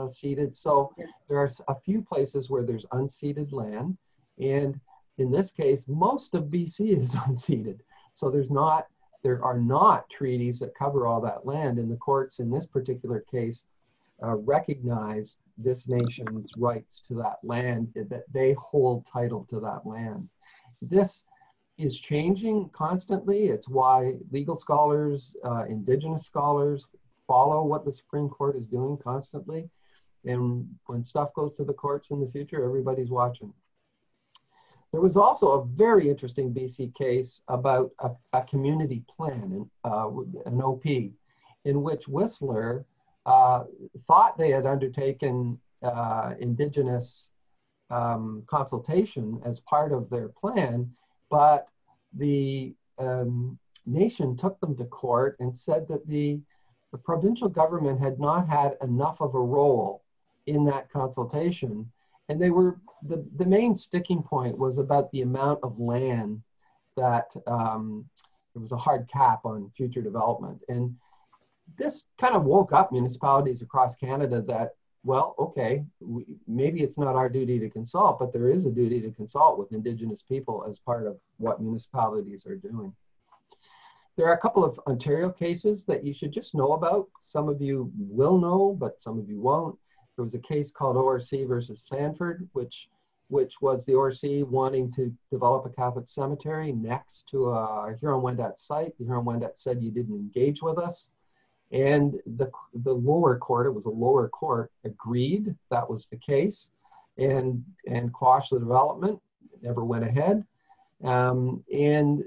ceded. So there are a few places where there's unceded land. And in this case, most of BC is unceded. So there are not treaties that cover all that land, and the courts in this particular case recognize this nation's rights to that land, that they hold title to that land. This is changing constantly. It's why legal scholars, Indigenous scholars follow what the Supreme Court is doing constantly. And when stuff goes to the courts in the future, everybody's watching. There was also a very interesting BC case about a community plan, an OP, in which Whistler thought they had undertaken Indigenous consultation as part of their plan, but the nation took them to court and said that the provincial government had not had enough of a role in that consultation. And they were, the main sticking point was about the amount of land that there was a hard cap on future development. And this kind of woke up municipalities across Canada that, well, okay, maybe it's not our duty to consult, but there is a duty to consult with Indigenous people as part of what municipalities are doing. There are a couple of Ontario cases that you should just know about. Some of you will know, but some of you won't. There was a case called ORC versus Sanford, which was the ORC wanting to develop a Catholic cemetery next to a Huron-Wendat site. The Huron-Wendat said, you didn't engage with us. And the lower court, it was a lower court, agreed that was the case and quashed the development. It never went ahead. And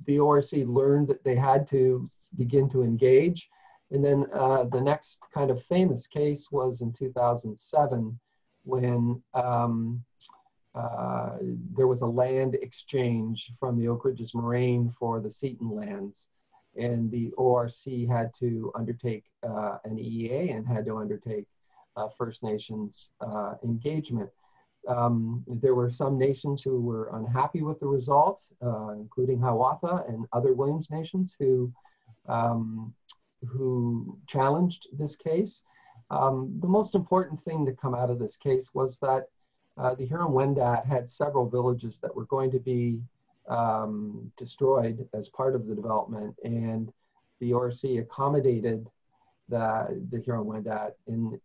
the ORC learned that they had to begin to engage. And then the next kind of famous case was in 2007 when there was a land exchange from the Oak Ridges Moraine for the Seton lands. And the ORC had to undertake an EEA and had to undertake First Nations engagement. There were some nations who were unhappy with the result, including Hiawatha and other Williams nations who challenged this case. The most important thing to come out of this case was that the Huron-Wendat had several villages that were going to be destroyed as part of the development, and the ORC accommodated the Huron-Wendat, and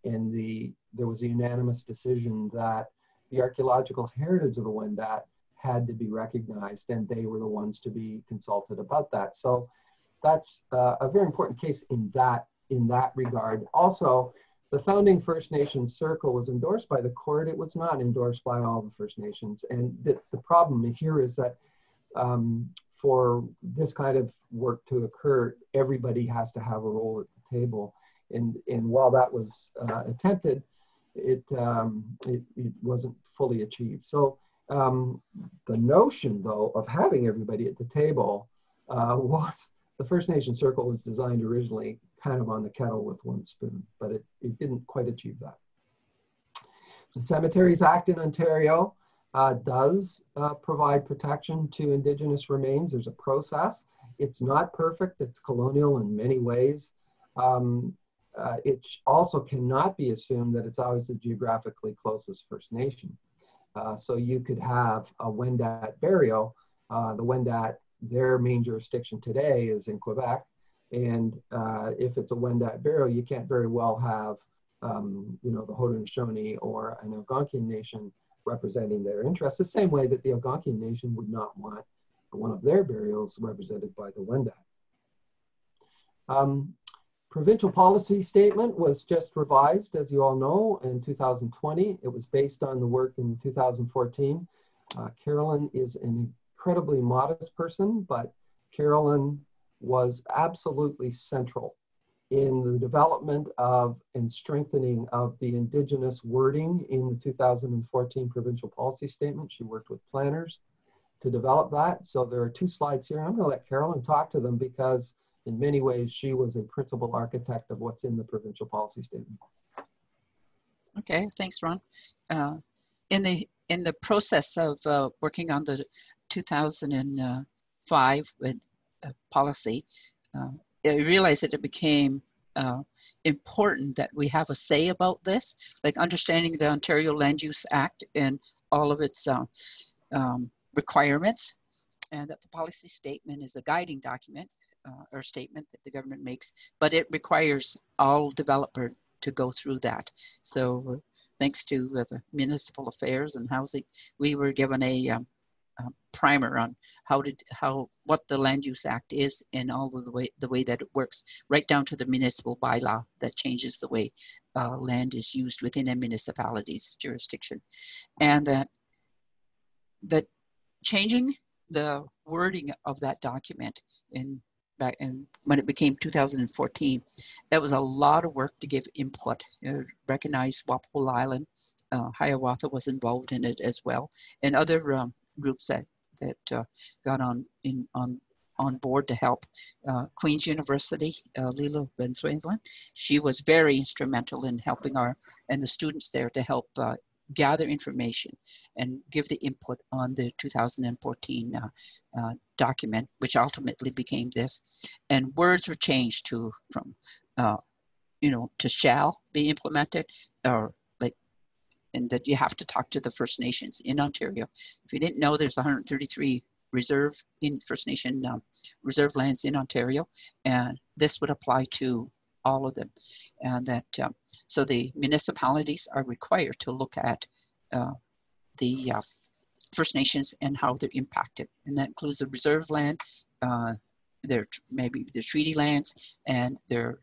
there was a unanimous decision that the archaeological heritage of the Wendat had to be recognized, and they were the ones to be consulted about that. So that's a very important case in that regard. Also, the founding First Nations Circle was endorsed by the court. It was not endorsed by all the First Nations. And the problem here is that for this kind of work to occur, everybody has to have a role at the table. And while that was attempted, it wasn't fully achieved. So the notion, though, of having everybody at the table was, the First Nation Circle was designed originally kind of on the kettle with one spoon, but it didn't quite achieve that. The Cemeteries Act in Ontario does provide protection to Indigenous remains. There's a process. It's not perfect. It's colonial in many ways. It also cannot be assumed that it's always the geographically closest First Nation. So you could have a Wendat burial. The Wendat, their main jurisdiction today is in Quebec. And if it's a Wendat burial, you can't very well have, you know, the Haudenosaunee or an Algonquian nation representing their interests, the same way that the Algonquian nation would not want one of their burials represented by the Wendat. Provincial policy statement was just revised, as you all know, in 2020. It was based on the work in 2014. Carolyn is an incredibly modest person, but Carolyn was absolutely central in the development of and strengthening of the Indigenous wording in the 2014 provincial policy statement. She worked with planners to develop that. So there are 2 slides here. I'm going to let Carolyn talk to them because in many ways she was a principal architect of what's in the provincial policy statement. Okay, thanks, Ron. In the process of working on the 2005 policy, I realized that it became important that we have a say about this, like understanding the Ontario Land Use Act and all of its requirements, and that the policy statement is a guiding document or statement that the government makes, but it requires all developers to go through that. So thanks to the Municipal Affairs and Housing, we were given a primer on what the Land Use Act is and all of the way that it works, right down to the municipal bylaw that changes the way land is used within a municipality's jurisdiction, and that changing the wording of that document when it became 2014, that was a lot of work to give input. Recognize Walpole Island, Hiawatha was involved in it as well, and other groups that got on board to help. Queen's University, Lila Venezuelan, she was very instrumental in helping and the students there to help gather information and give the input on the 2014 document, which ultimately became this. And words were changed from you know, to shall be implemented, or and that you have to talk to the First Nations in Ontario. If you didn't know, there's 133 First Nation reserve lands in Ontario, and this would apply to all of them. And that so the municipalities are required to look at the First Nations and how they're impacted, and that includes the reserve land, maybe their treaty lands, and their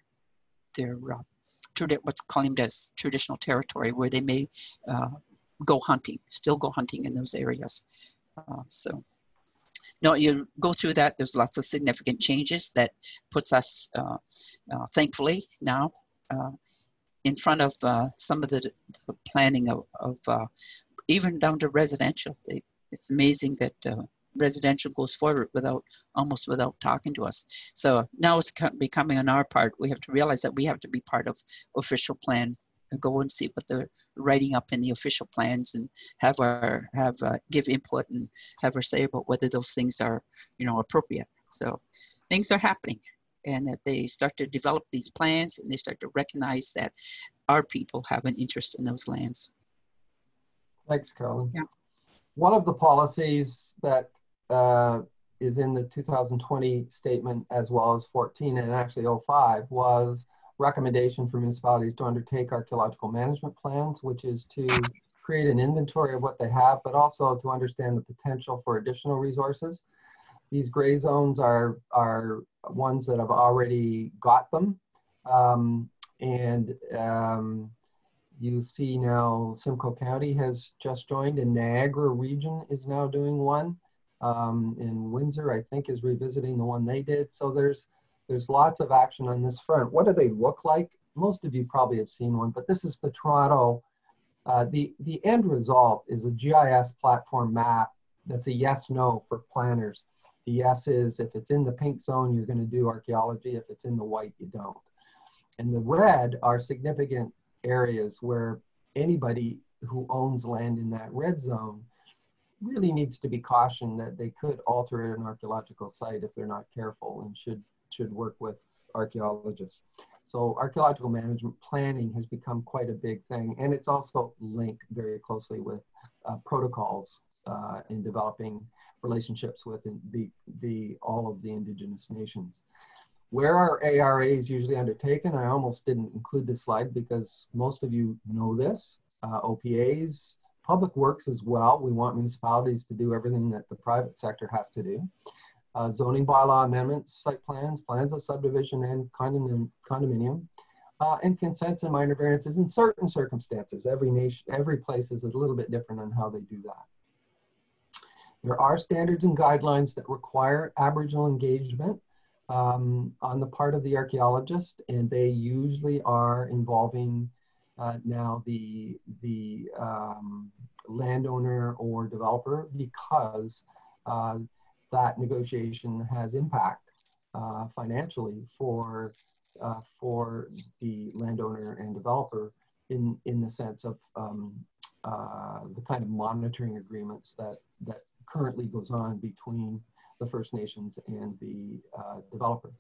what's claimed as traditional territory, where they may still go hunting in those areas. So no, you go through that. There's lots of significant changes that puts us, thankfully, now in front of some of the planning of even down to residential. It's amazing that residential goes forward almost without talking to us. So now it's becoming on our part. We have to realize that we have to be part of official plan, and go and see what they're writing up in the official plans, and give input and have our say about whether those things are, you know, appropriate. So things are happening, and that they start to develop these plans, and they start to recognize that our people have an interest in those lands. Thanks, Carolyn. Yeah. One of the policies that is in the 2020 statement, as well as 14 and actually 05, was recommendation for municipalities to undertake archaeological management plans, which is to create an inventory of what they have, but also to understand the potential for additional resources. These gray zones are ones that have already got them. You see now Simcoe County has just joined, and Niagara region is now doing one. And Windsor, I think, is revisiting the one they did. So there's lots of action on this front. What do they look like? Most of you probably have seen one, but this is the Toronto. The end result is a GIS platform map that's a yes/no for planners. The yes is if it's in the pink zone, you're going to do archaeology. If it's in the white, you don't. And the red are significant areas where anybody who owns land in that red zone really needs to be cautioned that they could alter an archaeological site if they're not careful, and should work with archaeologists. So archaeological management planning has become quite a big thing, and it's also linked very closely with protocols in developing relationships with all of the Indigenous nations. Where are ARAs usually undertaken? I almost didn't include this slide because most of you know this. OPAs, public works as well. We want municipalities to do everything that the private sector has to do. Zoning bylaw amendments, site plans, plans of subdivision and condominium, and consents and minor variances in certain circumstances. Every place is a little bit different on how they do that. There are standards and guidelines that require Aboriginal engagement on the part of the archaeologist, and they usually are involving now the landowner or developer, because that negotiation has impact financially for the landowner and developer in the sense of the kind of monitoring agreements that currently goes on between the First Nations and the developer.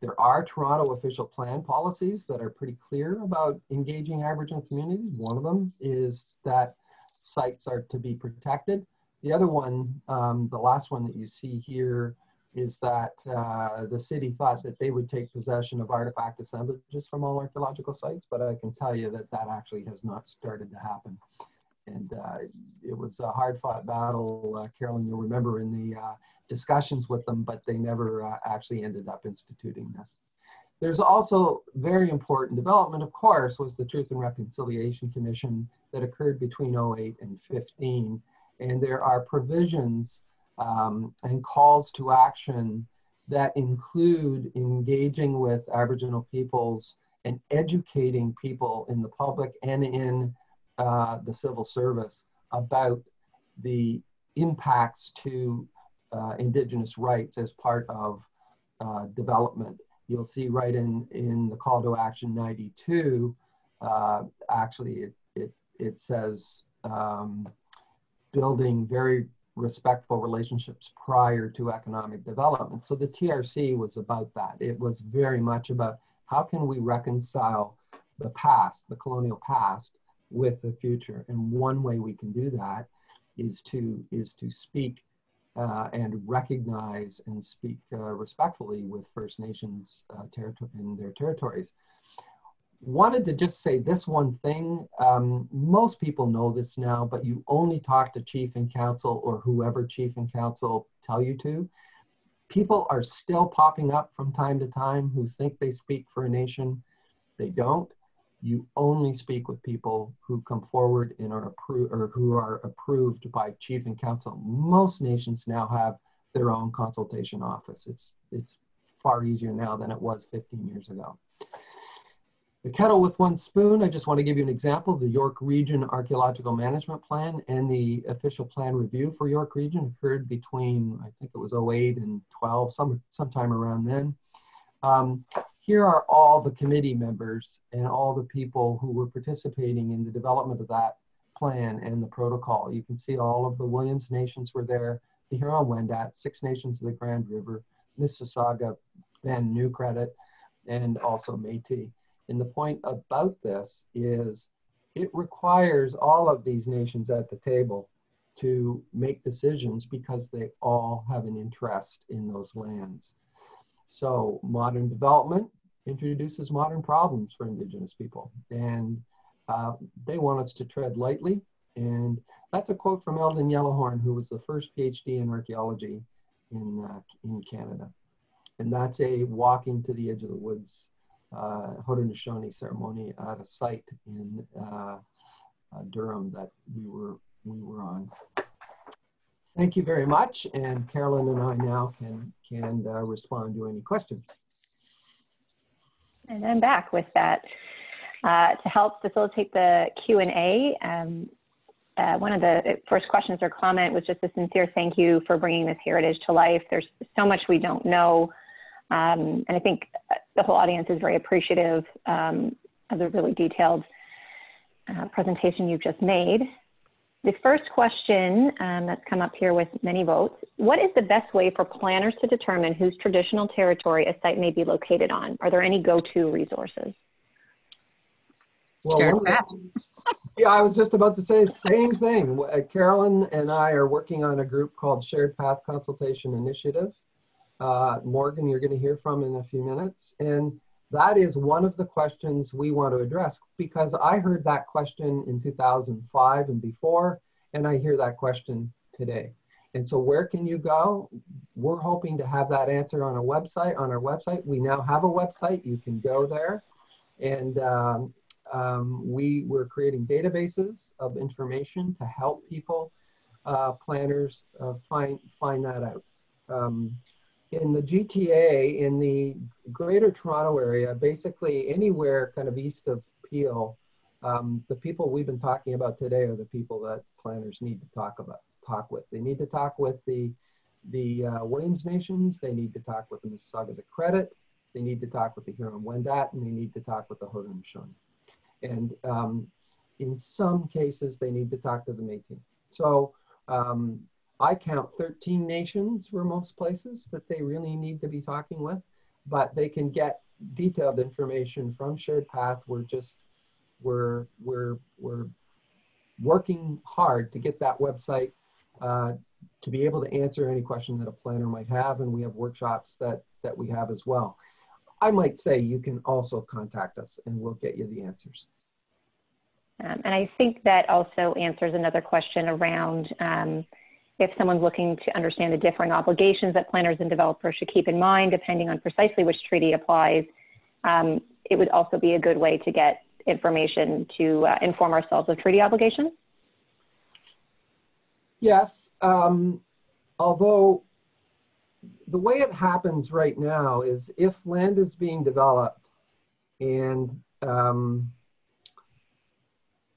There are Toronto official plan policies that are pretty clear about engaging Aboriginal communities. One of them is that sites are to be protected. The other one, the last one that you see here, is that the city thought that they would take possession of artifact assemblages from all archaeological sites, but I can tell you that that actually has not started to happen. And it was a hard-fought battle, Carolyn, you'll remember, in the discussions with them, but they never actually ended up instituting this. There's also very important development, of course, was the Truth and Reconciliation Commission that occurred between 2008 and 2015. And there are provisions and calls to action that include engaging with Aboriginal peoples and educating people in the public and in the civil service about the impacts to Indigenous rights as part of development. You'll see right in the call to action 92, actually it says building very respectful relationships prior to economic development. So the TRC was about that. It was very much about how can we reconcile the past, the colonial past, with the future. And one way we can do that is to speak and recognize and speak respectfully with First Nations in their territories. Wanted to just say this one thing. Most people know this now, but you only talk to Chief and Council or whoever Chief and Council tell you to. People are still popping up from time to time who think they speak for a nation. They don't. You only speak with people who come forward and are approved, or who are approved by Chief and Council. Most nations now have their own consultation office. It's far easier now than it was 15 years ago. The kettle with one spoon, I just want to give you an example. The York Region Archaeological Management Plan and the official plan review for York Region occurred between, I think it was 2008 and 12, sometime around then. Here are all the committee members and all the people who were participating in the development of that plan and the protocol. You can see all of the Williamson nations were there, the Huron-Wendat, 6 nations of the Grand River, Mississauga, then New Credit, and also Métis. And the point about this is it requires all of these nations at the table to make decisions because they all have an interest in those lands. So modern development introduces modern problems for Indigenous people, and they want us to tread lightly. And that's a quote from Eldon Yellowhorn, who was the first PhD in archaeology in Canada. And that's a walking to the edge of the woods Haudenosaunee ceremony at a site in Durham that we were on. Thank you very much, and Carolyn and I now can respond to any questions. And I'm back with that. To help facilitate the Q&A, one of the first questions or comment was just a sincere thank you for bringing this heritage to life. There's so much we don't know. And I think the whole audience is very appreciative of the really detailed presentation you've just made. The first question that's come up here with many votes, what is the best way for planners to determine whose traditional territory a site may be located on? Are there any go-to resources? Well, yeah, I was just about to say the same thing. Carolyn and I are working on a group called Shared Path Consultation Initiative. Morgan, you're going to hear from in a few minutes. And that is one of the questions we want to address, because I heard that question in 2005 and before, and I hear that question today. And so where can you go? We're hoping to have that answer on our website. We now have a website. You can go there. And we're creating databases of information to help people, planners, find that out. In the GTA, in the Greater Toronto area, basically anywhere kind of east of Peel, the people we've been talking about today are the people that planners need to talk with. They need to talk with the Williams Nations. They need to talk with the Mississaugas of Credit. They need to talk with the Huron Wendat, and they need to talk with the Haudenosaunee. And in some cases, they need to talk to the Métis. So I count 13 nations for most places that they really need to be talking with, but they can get detailed information from Shared Path. We're working hard to get that website to be able to answer any question that a planner might have, and we have workshops that we have as well. I might say you can also contact us and we'll get you the answers. And I think that also answers another question around if someone's looking to understand the differing obligations that planners and developers should keep in mind, depending on precisely which treaty applies, it would also be a good way to get information to inform ourselves of treaty obligations. Yes, although the way it happens right now is if land is being developed and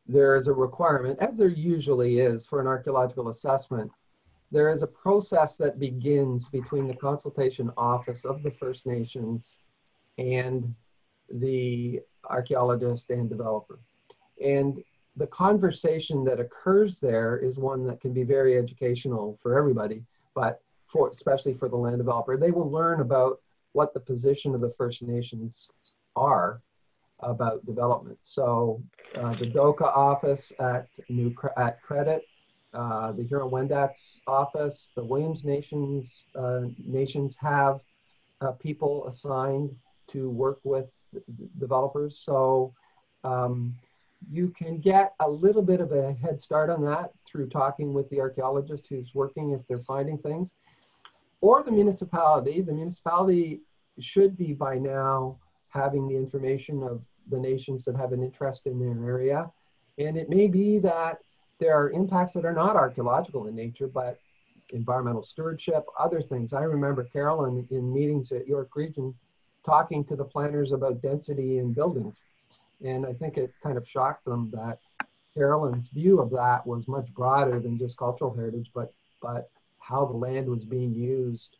there is a requirement, as there usually is for an archaeological assessment, there is a process that begins between the consultation office of the First Nations and the archaeologist and developer. And the conversation that occurs there is one that can be very educational for everybody, but especially for the land developer. They will learn about what the position of the First Nations are about development. So the DOCA office at Credit, the Huron Wendat's office, the Williams Nations have people assigned to work with developers. So you can get a little bit of a head start on that through talking with the archaeologist who's working if they're finding things. Or the municipality. The municipality should be by now having the information of the nations that have an interest in their area. And it may be that there are impacts that are not archaeological in nature, but environmental stewardship, other things. I remember Carolyn in meetings at York Region talking to the planners about density in buildings. And I think it kind of shocked them that Carolyn's view of that was much broader than just cultural heritage, but how the land was being used,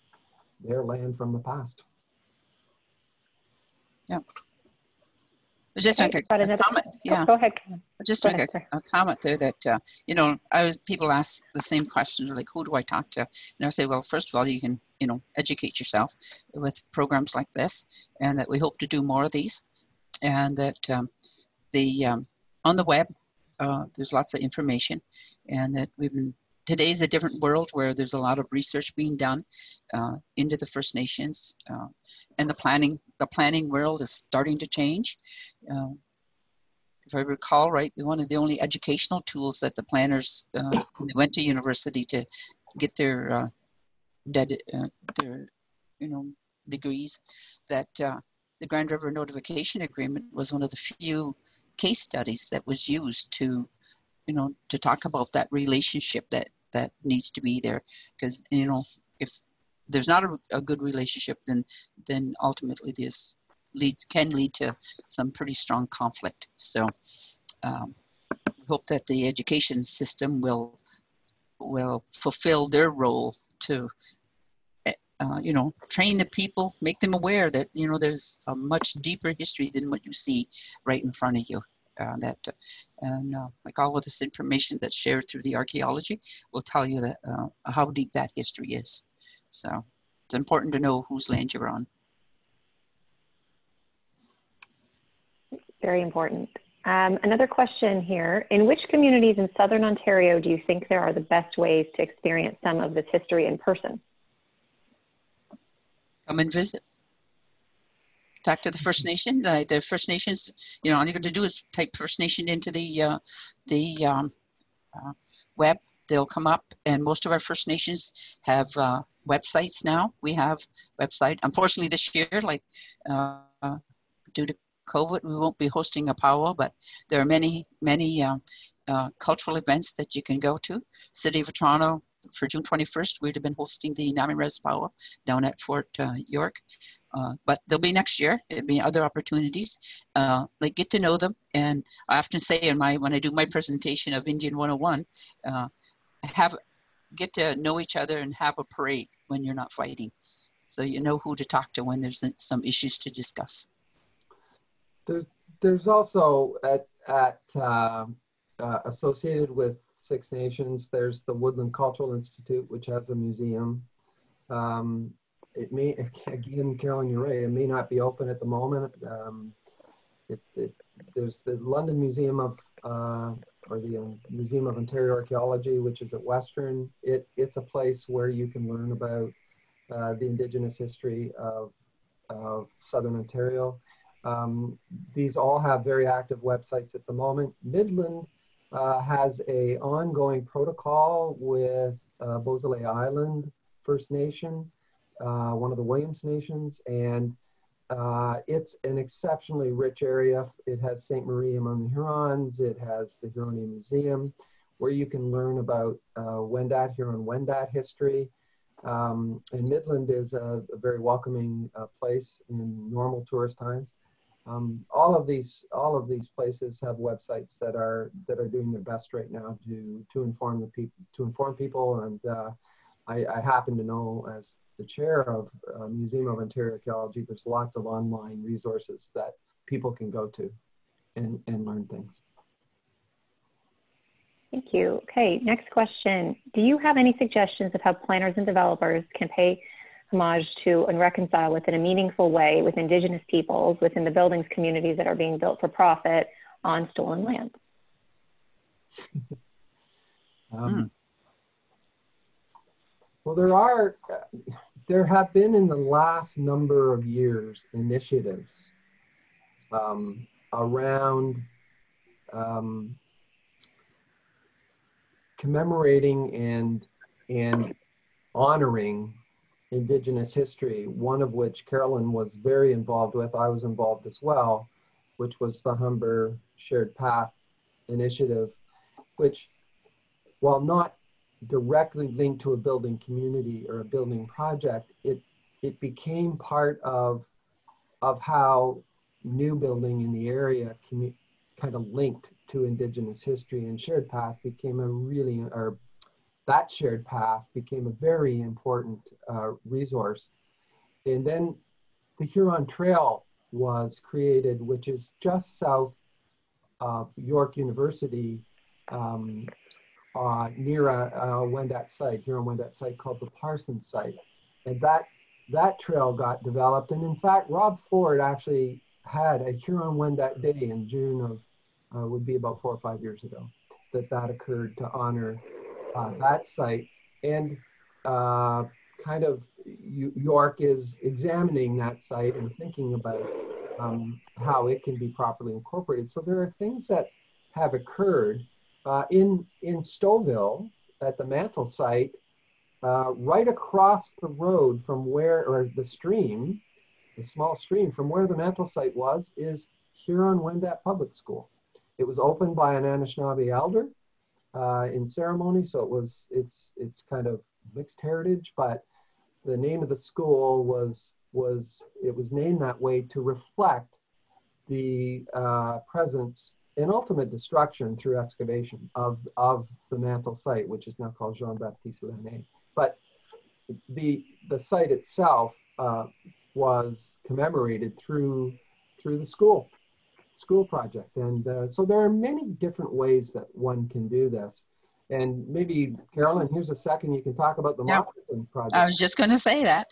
their land from the past. Yeah. Just make a comment. Yeah. Oh, go ahead. Just make a comment there that, you know, people ask the same question, like, who do I talk to? And I say, well, first of all, you can, you know, educate yourself with programs like this, and that we hope to do more of these. And that on the web, there's lots of information, and that today's a different world where there's a lot of research being done into the First Nations, and the planning world is starting to change. If I recall right, one of the only educational tools that the planners went to university to get their degrees, that the Grand River Notification Agreement was one of the few case studies that was used to, you know, to talk about that relationship that needs to be there. Because, you know, if there's not a good relationship, then ultimately this can lead to some pretty strong conflict. So we hope that the education system will fulfill their role to you know, train the people, make them aware that, you know, there's a much deeper history than what you see right in front of you. like all of this information that's shared through the archaeology will tell you that how deep that history is. So it's important to know whose land you're on. Very important. Another question here. In which communities in Southern Ontario do you think there are the best ways to experience some of this history in person? Come and visit. Talk to the First Nation. The First Nations, you know, all you got to do is type First Nation into the web. They'll come up, and most of our First Nations have websites now. We have website. Unfortunately, this year, like due to COVID, we won't be hosting a powwow, but there are many cultural events that you can go to. City of Toronto, for June 21st, we'd have been hosting the Nami-Res powwow down at Fort York. But they'll be next year. There'll be other opportunities. Like get to know them. And I often say when I do my presentation of Indian 101, get to know each other and have a parade when you're not fighting. So you know who to talk to when there's some issues to discuss. There's also associated with Six Nations, there's the Woodland Cultural Institute, which has a museum. It may, again, Carolyn, you're right, it may not be open at the moment. There's the London Museum of, or the Museum of Ontario Archaeology, which is at Western. It's a place where you can learn about the Indigenous history of Southern Ontario. These all have very active websites at the moment. Midland has a ongoing protocol with Beausoleil Island First Nation, one of the Williamson nations, and it's an exceptionally rich area. It has Ste. Marie among the Hurons. It has the Huronian Museum, where you can learn about Wendat, Huron-Wendat history. And Midland is a very welcoming place in normal tourist times. All of these places have websites that are doing their best right now to inform people. And I happen to know, as the chair of Museum of Ontario Archaeology, there's lots of online resources that people can go to and learn things. Thank you. Okay, next question. Do you have any suggestions of how planners and developers can pay homage to and reconcile within a meaningful way with Indigenous peoples within the buildings communities that are being built for profit on stolen land? Well, there have been in the last number of years initiatives around commemorating and honoring Indigenous history, one of which Carolyn was very involved with. I was involved as well, which was the Humber Shared Path Initiative, which, while not directly linked to a building community or a building project, it became part of how new building in the area kind of linked to Indigenous history, and Shared Path became that shared path became a very important resource. And then the Huron Trail was created, which is just south of York University, near a Wendat site, Huron-Wendat site called the Parsons site. And that trail got developed. And in fact, Rob Ford actually had a Huron-Wendat Day in June of, would be about 4 or 5 years ago, that occurred to honor that site. And kind of York is examining that site and thinking about how it can be properly incorporated. So there are things that have occurred in Stouffville at the Mantle site, right across the road from or the stream, the small stream from where the Mantle site was, is Huron-Wendat Public School. It was opened by an Anishinaabe elder in ceremony, so it's kind of mixed heritage, but the name of the school was named that way to reflect the presence and ultimate destruction through excavation of the Mantle site, which is now called Jean-Baptiste Lenné. But the site itself was commemorated through the school. school project. And so there are many different ways that one can do this. And maybe, Carolyn, here's a second, you can talk about the moccasin project. I was just going to say that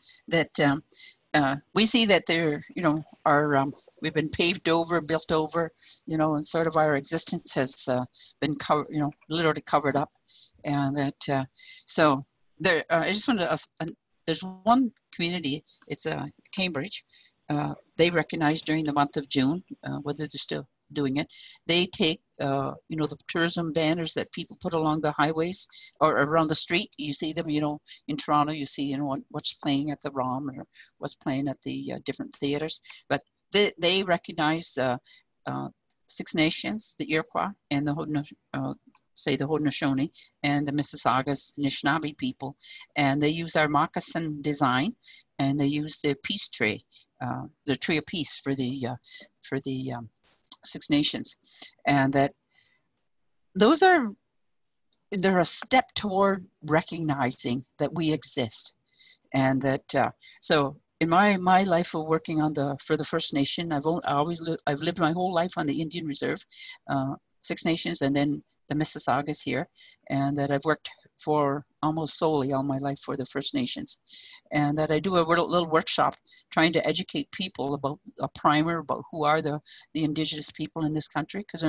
we see that there, we've been paved over, built over, and sort of our existence has been covered, literally covered up. And that, so there, I just wanted to, there's one community, it's Cambridge. They recognize during the month of June, whether they're still doing it, they take, the tourism banners that people put along the highways or around the street. You see them, in Toronto, you see, what's playing at the ROM or what's playing at the different theaters. But they recognize Six Nations, the Iroquois, and the Haudenosaunee and the Mississaugas, Anishnaabeg people, and they use our moccasin design, and they use the peace tree, the tree of peace for the Six Nations, and that they're a step toward recognizing that we exist, and that so in my life of working for the First Nation, I've lived my whole life on the Indian Reserve, Six Nations, and then the Mississaugas here, and that I've worked for almost solely all my life for the First Nations, and that I do a little workshop trying to educate people about a primer about who are the Indigenous people in this country, because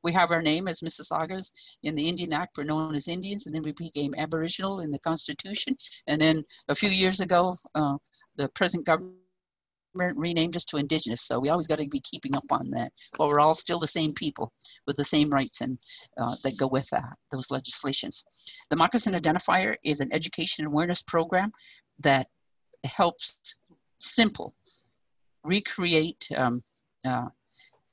we have our name as Mississaugas. In the Indian Act, we're known as Indians, and then we became Aboriginal in the Constitution, and then a few years ago, the present government renamed us to Indigenous, so we always got to be keeping up on that. But we're all still the same people with the same rights and that go with those legislations. The Moccasin Identifier is an education and awareness program that helps recreate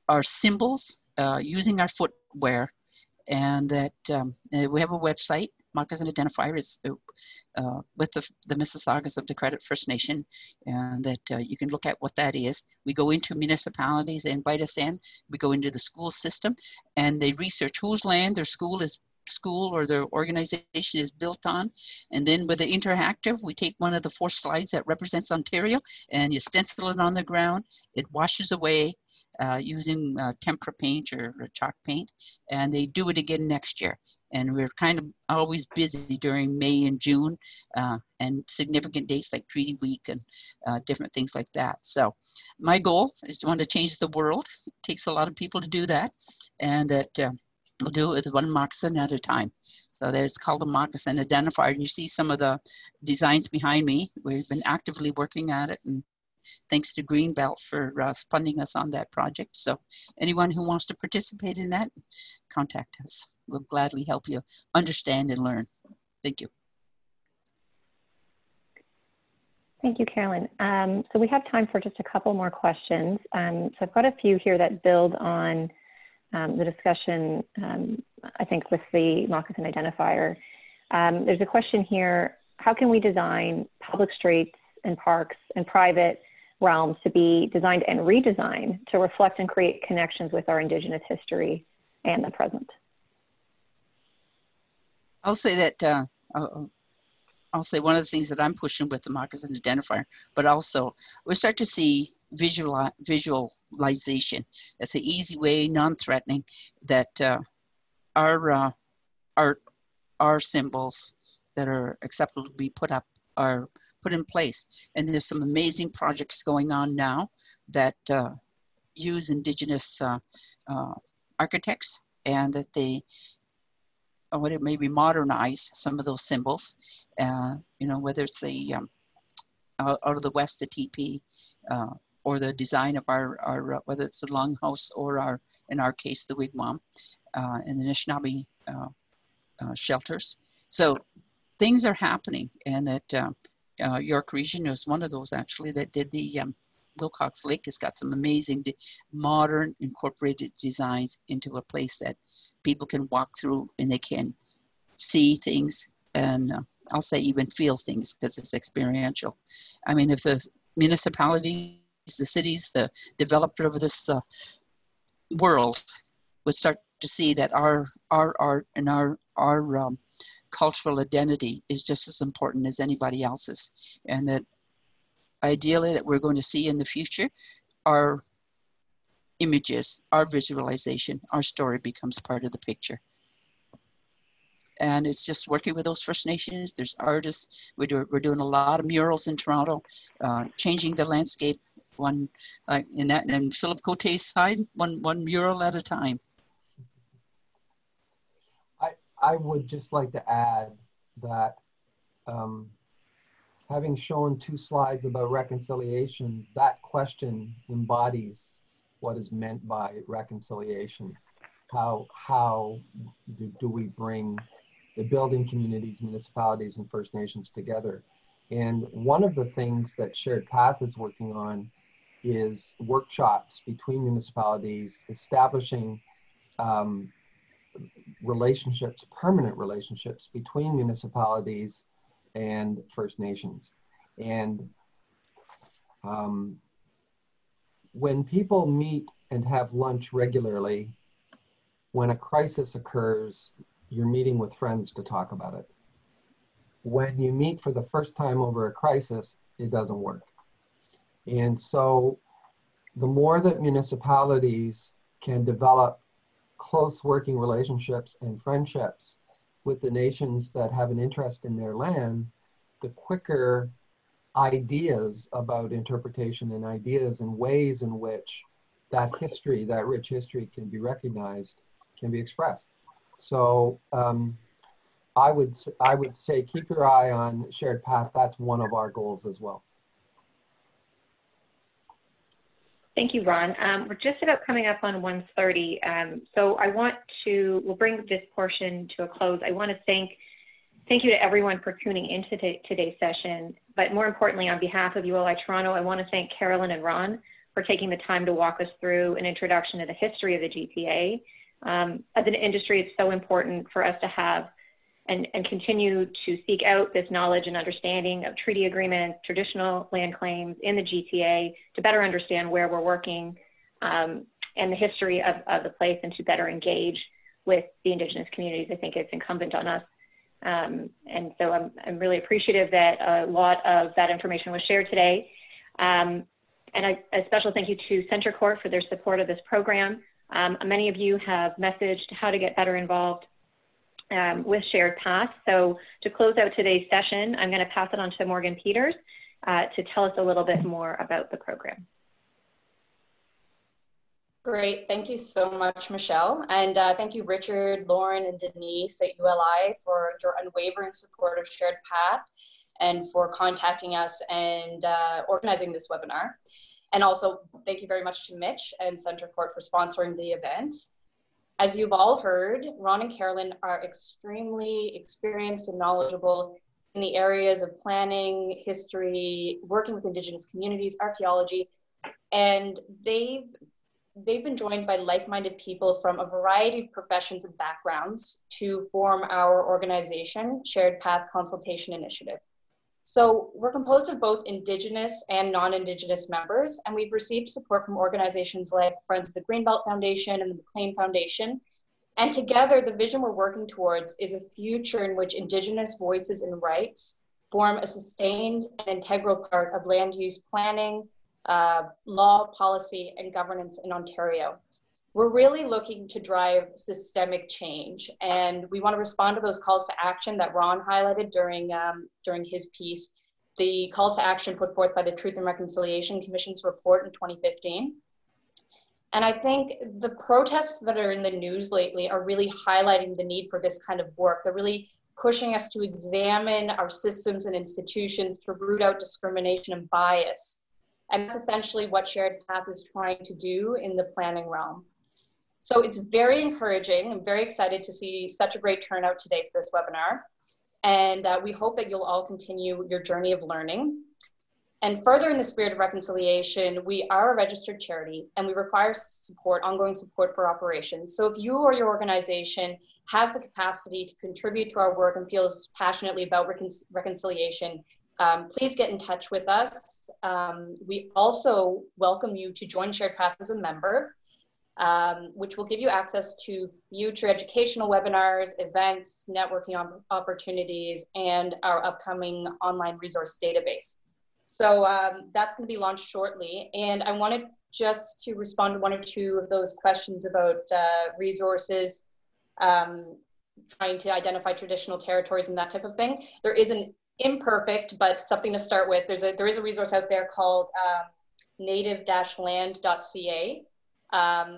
our symbols using our footwear, and that we have a website. Moccasin Identifier is with the Mississaugas of the Credit First Nation, and that you can look at what that is. We go into municipalities, they invite us in. We go into the school system, and they research whose land their school or their organization is built on. And then with the interactive, we take one of the 4 slides that represents Ontario, and you stencil it on the ground. It washes away using tempera paint or chalk paint, and they do it again next year. And we're kind of always busy during May and June and significant dates like Treaty Week and different things like that. So my goal is to want to change the world. It takes a lot of people to do that, and that we'll do it with one moccasin at a time. So it's called the Moccasin Identifier. And you see some of the designs behind me. We've been actively working at it, and thanks to Greenbelt for funding us on that project. So anyone who wants to participate in that, contact us. We'll gladly help you understand and learn. Thank you. Thank you, Carolyn. So we have time for just a couple more questions. So I've got a few here that build on the discussion, I think, with the Moccasin Identifier. There's a question here: how can we design public streets and parks and private realms to be designed and redesigned to reflect and create connections with our Indigenous history and the present? I'll say that I'll say one of the things that I'm pushing with the Moccasin Identifier, but also we start to see visualization. It's an easy way, non-threatening, that our symbols that are acceptable to be put up are put in place. And there's some amazing projects going on now that use Indigenous architects, and that they maybe modernize some of those symbols, whether it's the out of the West, the teepee, or the design of our whether it's the longhouse or in our case, the wigwam, and the Anishinaabe shelters. So things are happening, and that York Region is one of those actually that did the Wilcox Lake has got some amazing modern incorporated designs into a place that people can walk through and they can see things, and I'll say even feel things, because it's experiential. I mean, if the municipalities, the cities, the developer of this world would start to see that our art and our cultural identity is just as important as anybody else's, and that ideally that we're going to see in the future are images, our visualization, our story becomes part of the picture. And it's just working with those First Nations. There's artists. We're doing a lot of murals in Toronto, changing the landscape one in that, and Philip Cote's side, one mural at a time. I would just like to add that having shown 2 slides about reconciliation, that question embodies what is meant by reconciliation. How do we bring the building communities, municipalities, and First Nations together? And one of the things that Shared Path is working on is workshops between municipalities, establishing relationships, permanent relationships between municipalities and First Nations. And when people meet and have lunch regularly, when a crisis occurs, you're meeting with friends to talk about it. When you meet for the first time over a crisis, it doesn't work. And so the more that municipalities can develop close working relationships and friendships with the nations that have an interest in their land, the quicker ideas about interpretation and ideas and ways in which that history, that rich history, can be recognized, can be expressed. So I would say keep your eye on Shared Path. That's one of our goals as well. Thank you, Ron. We're just about coming up on 1:30. So we'll bring this portion to a close. I want to thank you to everyone for tuning into today's session. But more importantly, on behalf of ULI Toronto, I want to thank Carolyn and Ron for taking the time to walk us through an introduction to the history of the GTA. As an industry, it's so important for us to have and continue to seek out this knowledge and understanding of treaty agreements, traditional land claims in the GTA, to better understand where we're working and the history of the place, and to better engage with the Indigenous communities. I think it's incumbent on us. And so I'm really appreciative that a lot of that information was shared today. And a special thank you to Center Court for their support of this program. Many of you have messaged how to get better involved with Shared Path. So to close out today's session, I'm going to pass it on to Morgan Peters to tell us a little bit more about the program. Great, thank you so much, Michelle. And thank you, Richard, Lauren, and Denise at ULI for your unwavering support of Shared Path and for contacting us and organizing this webinar. And also thank you very much to Mitch and Center Court for sponsoring the event. As you've all heard, Ron and Carolyn are extremely experienced and knowledgeable in the areas of planning, history, working with Indigenous communities, archaeology, and they've been joined by like-minded people from a variety of professions and backgrounds to form our organization, Shared Path Consultation Initiative. So we're composed of both Indigenous and non-Indigenous members, and we've received support from organizations like Friends of the Greenbelt Foundation and the McLean Foundation. And together, the vision we're working towards is a future in which Indigenous voices and rights form a sustained and integral part of land use planning, law, policy, and governance in Ontario. We're really looking to drive systemic change, and we want to respond to those calls to action that Ron highlighted during his piece, the calls to action put forth by the Truth and Reconciliation Commission's report in 2015. And I think the protests that are in the news lately are really highlighting the need for this kind of work. They're really pushing us to examine our systems and institutions to root out discrimination and bias. And that's essentially what Shared Path is trying to do in the planning realm. So it's very encouraging. I'm very excited to see such a great turnout today for this webinar. And we hope that you'll all continue your journey of learning. And further, in the spirit of reconciliation, we are a registered charity and we require support, ongoing support for operations. So if you or your organization has the capacity to contribute to our work and feels passionately about reconciliation, please get in touch with us. We also welcome you to join Shared Path as a member, which will give you access to future educational webinars, events, networking opportunities, and our upcoming online resource database. So that's going to be launched shortly. And I wanted just to respond to one or two of those questions about resources, trying to identify traditional territories and that type of thing. There is an imperfect, but something to start with. There is a resource out there called native-land.ca.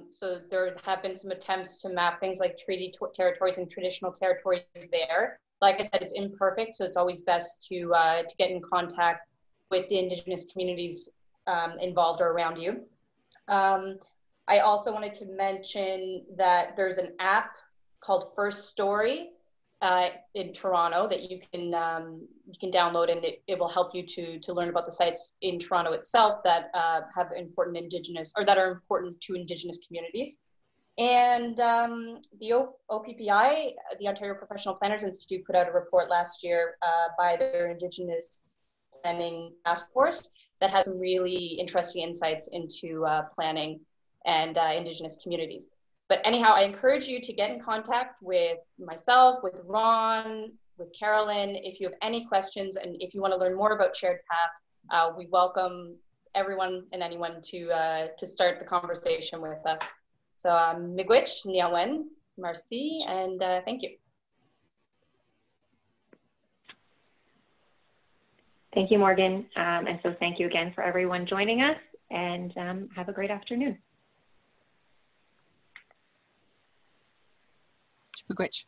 So there have been some attempts to map things like treaty territories and traditional territories there. Like I said, it's imperfect, so it's always best to get in contact with the Indigenous communities involved or around you. I also wanted to mention that there's an app called First Story in Toronto that you can download, and it will help you to learn about the sites in Toronto itself that have important Indigenous, or that are important to Indigenous communities. And the OPPI, the Ontario Professional Planners Institute, put out a report last year by their Indigenous Planning Task Force that has some really interesting insights into planning and Indigenous communities. But anyhow, I encourage you to get in contact with myself, with Ron, with Carolyn, if you have any questions, and if you want to learn more about Shared Path, we welcome everyone and anyone to start the conversation with us. So miigwech, niawen, merci, and thank you. Thank you, Morgan. And so thank you again for everyone joining us, and have a great afternoon. Miigwech.